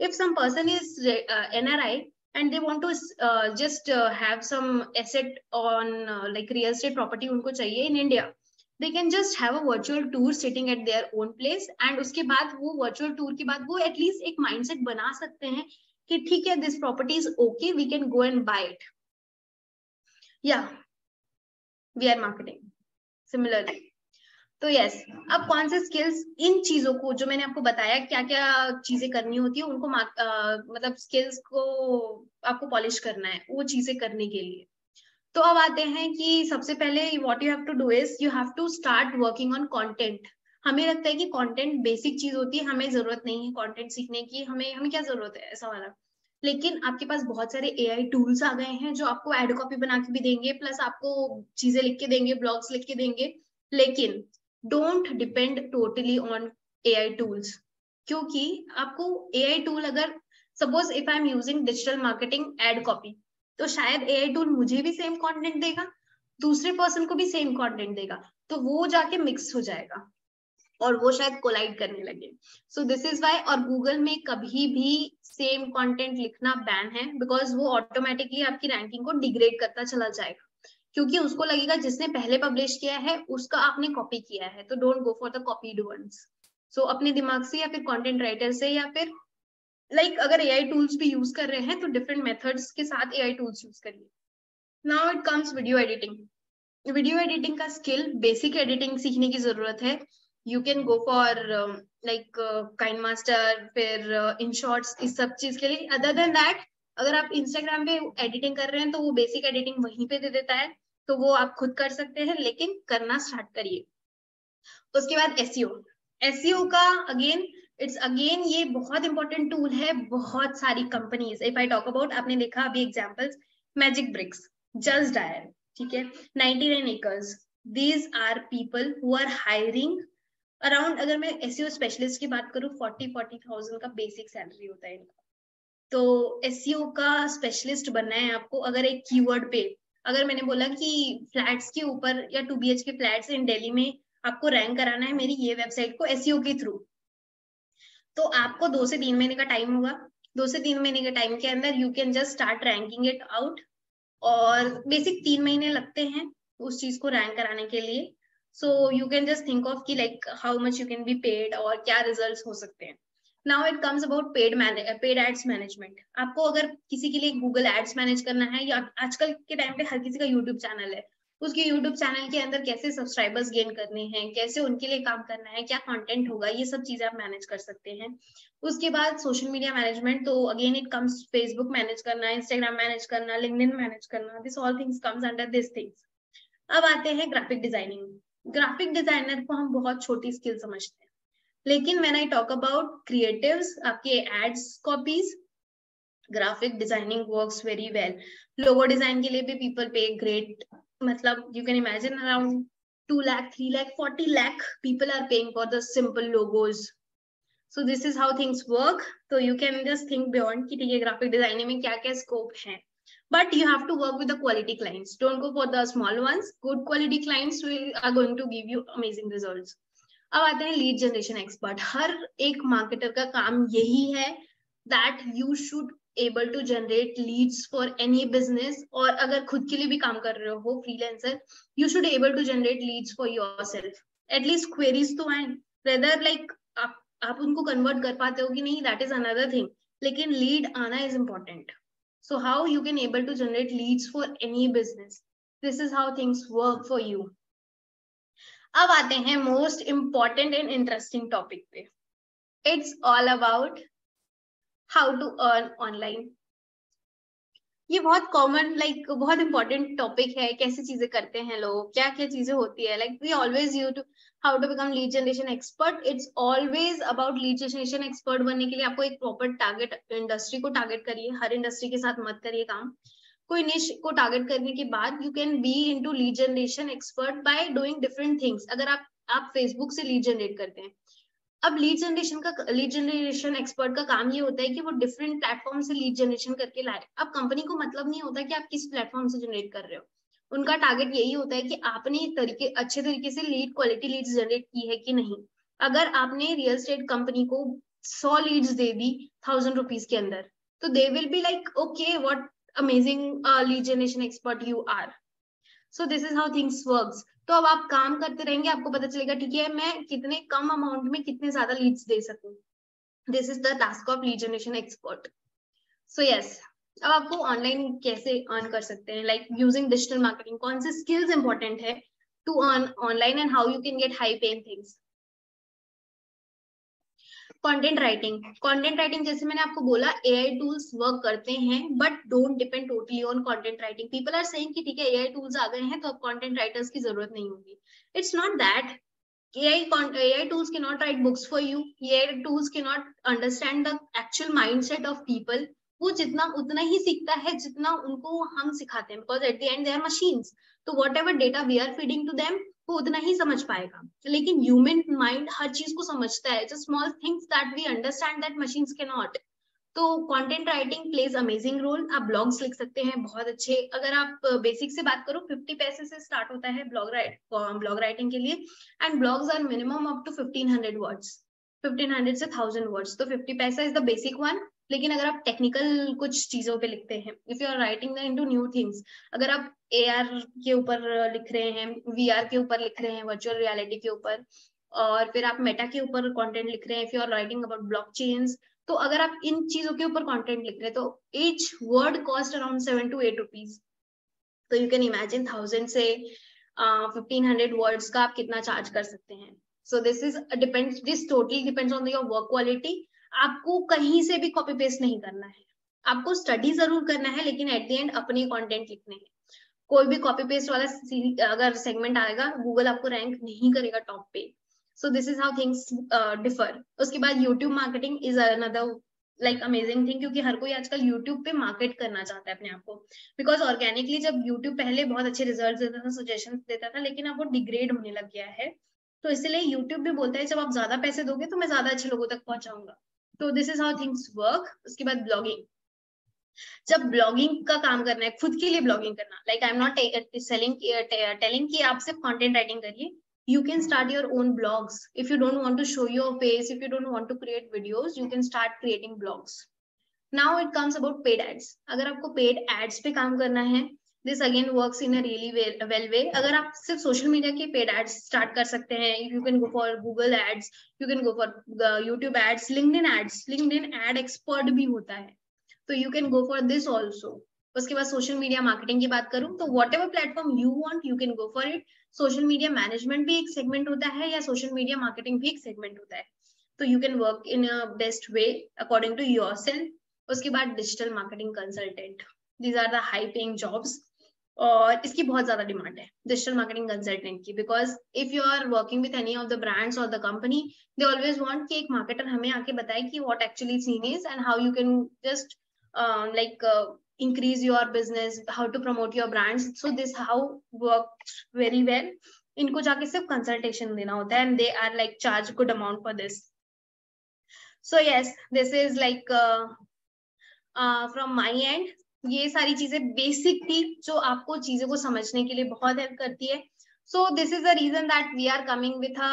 If some person is NRI and they want to just have some asset on like real estate property उनको चाहिए in India, they can just have a virtual tour sitting at their own place, and उसके बाद वो virtual tour के बाद वो at least एक mindset बना सकते हैं कि ठीक है this property is okay, we can go and buy it. Yeah, we are marketing similarly. तो यस, अब कौन से स्किल्स, इन चीजों को जो मैंने आपको बताया क्या क्या चीजें करनी होती है उनको मतलब स्किल्स को आपको पॉलिश करना है वो चीजें करने के लिए। तो अब आते हैं कि सबसे पहले what you have to do is you have to start working on content. हमें लगता है कि कंटेंट बेसिक चीज होती है, हमें जरूरत नहीं है कंटेंट सीखने की, हमें क्या जरूरत है ऐसा वाला। लेकिन आपके पास बहुत सारे AI टूल्स आ गए हैं जो आपको एड कॉपी बना के भी देंगे, प्लस आपको चीजें लिख के देंगे, ब्लॉग्स लिख के देंगे। लेकिन don't depend totally on AI tools, क्योंकि आपको AI टूल, अगर suppose if I am using digital marketing ad copy, तो शायद AI टूल मुझे भी सेम कंटेंट देगा, दूसरे पर्सन को भी सेम कंटेंट देगा, तो वो जाके मिक्स हो जाएगा। और वो शायद कोलाइड करने लगे। सो दिस इज वाई, और गूगल में कभी भी सेम कंटेंट लिखना बैन है, बिकॉज वो ऑटोमेटिकली आपकी रैंकिंग को डिग्रेड करता चला जाएगा, क्योंकि उसको लगेगा जिसने पहले पब्लिश किया है उसका आपने कॉपी किया है, तो don't go for the copied ones. So अपने दिमाग से या फिर कंटेंट राइटर से, या फिर अगर एआई टूल्स भी यूज कर रहे हैं तो डिफरेंट मेथड्स के साथ एआई टूल्स यूज करिए। Now it comes video editing. Video editing का स्किल, बेसिक एडिटिंग सीखने की जरूरत है। You can go for kind master, फिर इन शॉर्ट्स, इस सब चीज के लिए। अदर देन दैट, अगर आप इंस्टाग्राम पे एडिटिंग कर रहे हैं तो वो बेसिक एडिटिंग वहीं पे दे देता है, तो वो आप खुद कर सकते हैं, लेकिन करना स्टार्ट करिए। उसके बाद एसईओ। एसईओ का इट्स अगेन ये बहुत इंपॉर्टेंट टूल है। बहुत सारी companies, if I talk about, आपने देखा अभी examples, Magicbricks, Justdial, ठीक है, 99 acres, these are people who are hiring around, अगर मैं एसईओ स्पेशलिस्ट की बात करूं, 40,000 का बेसिक सैलरी होता है इनका। तो एसईओ का स्पेशलिस्ट बनना है आपको। अगर एक कीवर्ड पे, अगर मैंने बोला कि फ्लैट्स के ऊपर या 2 BHK फ्लैट्स इन दिल्ली में आपको रैंक कराना है मेरी ये वेबसाइट को एसईओ के थ्रू, तो आपको 2 से 3 महीने का टाइम होगा। 2 से 3 महीने के टाइम के अंदर you can just start ranking it out, और बेसिक 3 महीने लगते हैं उस चीज को रैंक कराने के लिए। So you can just think of कि how much you can be paid और क्या रिजल्ट्स हो सकते हैं। Now it comes about paid ads management. आपको अगर किसी के लिए गूगल एड्स मैनेज करना है, या आजकल के टाइम पे हर किसी का यूट्यूब चैनल है, उसके यूट्यूब चैनल के अंदर कैसे सब्सक्राइबर्स गेन करने हैं, कैसे उनके लिए काम करना है, क्या कंटेंट होगा, ये सब चीजें आप मैनेज कर सकते हैं। उसके बाद सोशल मीडिया मैनेजमेंट, तो again it comes Facebook manage करना, इंस्टाग्राम मैनेज करना, लिंक्डइन मैनेज करना, this all things comes under this things. अब आते हैं ग्राफिक डिजाइनिंग। ग्राफिक डिजाइनर को हम बहुत छोटी स्किल समझते हैं, लेकिन when I talk about creatives, आपके ads copies, graphic designing works very well. Logo design के लिए भी पीपल पे ग्रेट, मतलब you can imagine around 2 lakh, 3 lakh, 40 lakh people are paying for the simple logos. So this is how things work. So you can just think beyond कि ठीक है ग्राफिक डिजाइनिंग में क्या क्या स्कोप है, but you have to work with the quality clients. Don't go for the small ones. Good quality clients are going to give you amazing results. अब आते हैं लीड जनरेशन एक्सपर्ट। हर एक मार्केटर का काम यही है that you should able to generate leads for any business, और अगर खुद के लिए भी काम कर रहे हो freelancer, you should able to generate leads for yourself. At least queries तो आए, whether आप उनको कन्वर्ट कर पाते हो कि नहीं, that is another thing, लेकिन लीड आना is important. So how you can able to generate leads for any business? This is how things work for you. अब आते हैं most important and interesting topic पे। It's all about how to earn online. ये बहुत कॉमन बहुत इंपॉर्टेंट टॉपिक है। कैसे चीजें करते हैं लोग, क्या क्या चीजें होती है, we always you to how to become lead generation expert. It's always about lead generation expert बनने के लिए आपको एक प्रॉपर टारगेट, इंडस्ट्री को टारगेट करिए। हर इंडस्ट्री के साथ मत करिए काम, कोई निश को टारगेट करने के बाद you can B into lead generation expert by doing different things. अगर आप फेसबुक से लीड जनरेट करते हैं, अब लीड जनरेशन एक्सपर्ट का काम ये होता है कि वो डिफरेंट प्लेटफॉर्म से लीड जनरेशन करके लाए। अब कंपनी को मतलब नहीं होता कि आप किस प्लेटफॉर्म से जनरेट कर रहे हो, उनका टारगेट यही होता है कि आपने अच्छे तरीके से क्वालिटी लीड्स जनरेट की है कि नहीं। अगर आपने रियल एस्टेट कंपनी को 100 लीड्स दे दी 1000 रुपीज के अंदर, तो they will be okay what amazing lead generation expert you are. So this is how things works. तो अब आप काम करते रहेंगे, आपको पता चलेगा ठीक है मैं कितने कम अमाउंट में कितने ज्यादा लीड्स दे सकूं। This is the task of lead generation expert. So yes, अब आपको ऑनलाइन कैसे अर्न कर सकते हैं, यूजिंग डिजिटल मार्केटिंग, कौन से स्किल्स इंपॉर्टेंट है to earn online and how you can get high paying things. Content writing जैसे मैंने आपको बोला एआई टूल्स वर्क करते हैं, but don't depend totally on content writing. People are saying कि ठीक है एआई टूल्स आ गए हैं तो अब कंटेंट राइटर्स की जरूरत नहीं होगी। It's not that. AI tools cannot write books for you. AI tools cannot understand the actual mindset of people. वो जितना उतना ही सीखता है जितना उनको हम सिखाते हैं, because at the end they are machines. तो whatever data we are feeding to them, वो उतना ही समझ पाएगा। लेकिन ह्यूमन माइंड हर चीज को समझता है, just small things that we understand that machines cannot. तो content writing plays amazing role. आप ब्लॉग्स लिख सकते हैं बहुत अच्छे। अगर आप बेसिक से बात करो 50 पैसे से स्टार्ट होता है ब्लॉग राइटिंग के लिए, and blogs are minimum up to 1500 words, 1500 से 1000 वर्ड्स। तो 50 पैसा इज द बेसिक वन। लेकिन अगर आप टेक्निकल कुछ चीजों पे लिखते हैं, if you are writing into new things, अगर आप AR के ऊपर लिख रहे हैं, VR के ऊपर लिख रहे हैं, वर्चुअल रियलिटी के ऊपर, और फिर आप मेटा के ऊपर कंटेंट लिख रहे हैं, if you are writing about blockchains, तो अगर आप इन चीजों के ऊपर कंटेंट लिख रहे हैं तो each word cost around 7 to 8 rupees। तो यू कैन इमेजिन 1000 से 1500 वर्ड्स का आप कितना चार्ज कर सकते हैं। So this totally depends on your work quality. आपको कहीं से भी कॉपी पेस्ट नहीं करना है, आपको स्टडी जरूर करना है, लेकिन एट द एंड अपने कंटेंट लिखने हैं। कोई भी कॉपी पेस्ट वाला अगर सेगमेंट आएगा, गूगल आपको रैंक नहीं करेगा टॉप पे। So this is how things differ। उसके बाद YouTube marketing is another like amazing thing, क्योंकि हर कोई आजकल YouTube पे मार्केट करना चाहता है अपने आप को। बिकॉज ऑर्गेनिकली जब YouTube पहले बहुत अच्छे रिजल्ट देता था, सजेशन देता था, लेकिन अब वो डिग्रेड होने लग गया है। तो इसलिए YouTube भी बोलता है जब आप ज्यादा पैसे दोगे तो मैं ज्यादा अच्छे लोगों तक पहुंचाऊंगा। तो this is how things work. उसके बाद ब्लॉगिंग, जब ब्लॉगिंग का काम करना है, खुद के लिए ब्लॉगिंग करना, like I am not telling कि आप सिर्फ कंटेंट राइटिंग करिए। You can start your own blogs. If you don't want to show your face, if you don't want to create videos, you can start creating blogs. Now it comes about paid ads. अगर आपको paid ads पे काम करना है, this again works in a really well way. अगर आप सिर्फ सोशल मीडिया के paid ads स्टार्ट कर सकते हैं, you can go for Google ads, you can go for YouTube ads, LinkedIn ads. LinkedIn ad expert भी होता है, तो you can go for this also. उसके बाद सोशल मीडिया मार्केटिंग की बात करूं तो what ever platform you want you can go for it. Social media management भी एक सेगमेंट होता है, या सोशल मीडिया मार्केटिंग भी एक सेगमेंट होता है। तो you can work in a best way according to yourself. उसके बाद digital marketing consultant, these are the high paying jobs, और इसकी बहुत ज्यादा डिमांड है डिजिटल मार्केटिंग कंसल्टेंट की। Because if you are working with any of the brands और the company, they always want कि एक मार्केटर हमें आके बताए कि what actually scene is and how you can just increase your business, how to promote your brands. So this how works very well. इनको जाके सिर्फ कंसल्टेशन देना होता है, and they are like charge good amount for this. So yes, this is like from my end. ये सारी चीजें बेसिक थी जो आपको चीजों को समझने के लिए बहुत हेल्प करती है। So this is the reason that we are coming with a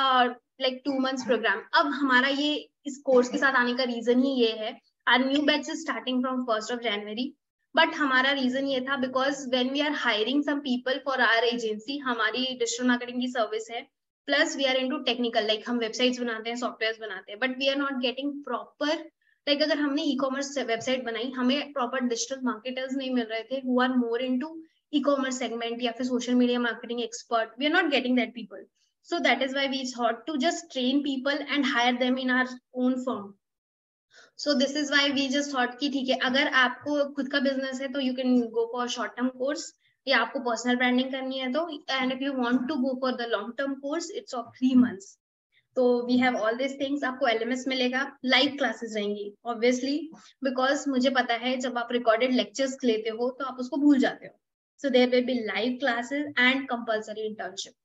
like 2 months program. अब हमारा ये इस कोर्स के साथ आने का रीजन ही ये है, our new batch is starting from 1st of January. But हमारा रीजन ये था because when we are hiring some people for our agency, हमारी डिजिटल मार्केटिंग की सर्विस है, plus we are into technical, like हम वेबसाइट्स बनाते हैं, सॉफ्टवेयर बनाते हैं, but we are not getting proper, like अगर हमने ई कॉमर्स वेबसाइट बनाई, हमें प्रॉपर डिजिटल मार्केटर्स नहीं मिल रहे थे who are more into ecommerce segment या फिर social media marketing expert. We are not getting that people, so that is why we thought to just train people and hire them in our own firm. So this is why we just thought कि ठीक है, अगर आपको खुद का बिजनेस है तो you can go for short term course, या आपको पर्सनल ब्रांडिंग करनी है तो, and if you want to go for the long term course, it's of 3 months. तो we have all these things. आपको LMS मिलेगा, लाइव क्लासेस रहेंगी obviously, because मुझे पता है जब आप रिकॉर्डेड लेक्चर्स लेते हो तो आप उसको भूल जाते हो। So there will be live classes and compulsory internship.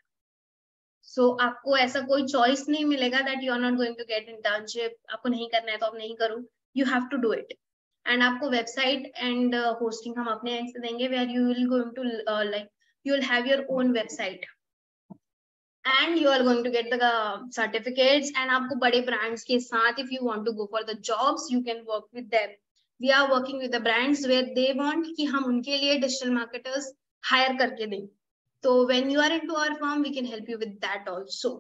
So आपको ऐसा कोई चॉइस नहीं मिलेगा that you are not going to get internship, आपको नहीं करना है तो आप नहीं करो, you have to do it. And आपको वेबसाइट एंड होस्टिंग हम अपने एंड से देंगे, where you will going to like you will have your own website and you are going to get the certificates, and आपको बड़े brands के साथ if you want to go for the jobs you can work with them. We are working with the brands where they want कि हम उनके लिए digital marketers hire करके दें. So when you are into our firm, we can help you with that also.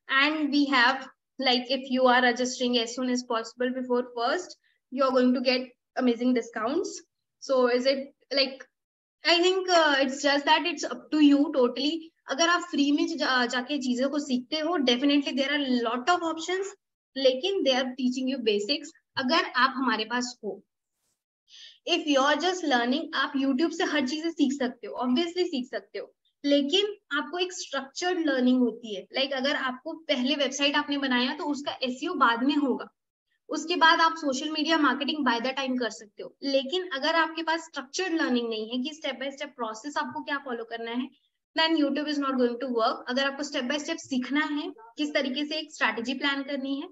And we have, like, if you are registering as soon as possible before 1st, you are going to get amazing discounts. So is it like, I think it's just that it's up to you totally. अगर आप फ्री में जाके चीजों को सीखते हो, definitely there are lot of options, लेकिन they are teaching you basics. अगर आप हमारे पास हो, if you are just learning, आप YouTube से हर चीजें सीख सकते हो, obviously सीख सकते हो, लेकिन आपको एक स्ट्रक्चर्ड लर्निंग होती है। लाइक अगर आपको पहले वेबसाइट आपने बनाया तो उसका SEO बाद में होगा, उसके बाद आप social media marketing by the time कर सकते हो। लेकिन अगर आपके पास स्ट्रक्चर्ड लर्निंग नहीं है कि स्टेप बाय स्टेप प्रोसेस आपको क्या फॉलो करना है, then YouTube is not going to work. अगर आपको स्टेप बाय स्टेप सीखना है किस तरीके से एक स्ट्रैटेजी प्लान करनी है,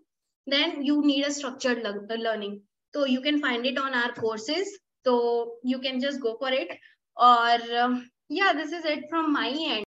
then you need a structured learning. तो you can find it on our courses, so you can just go for it. और yeah, this is it from my end.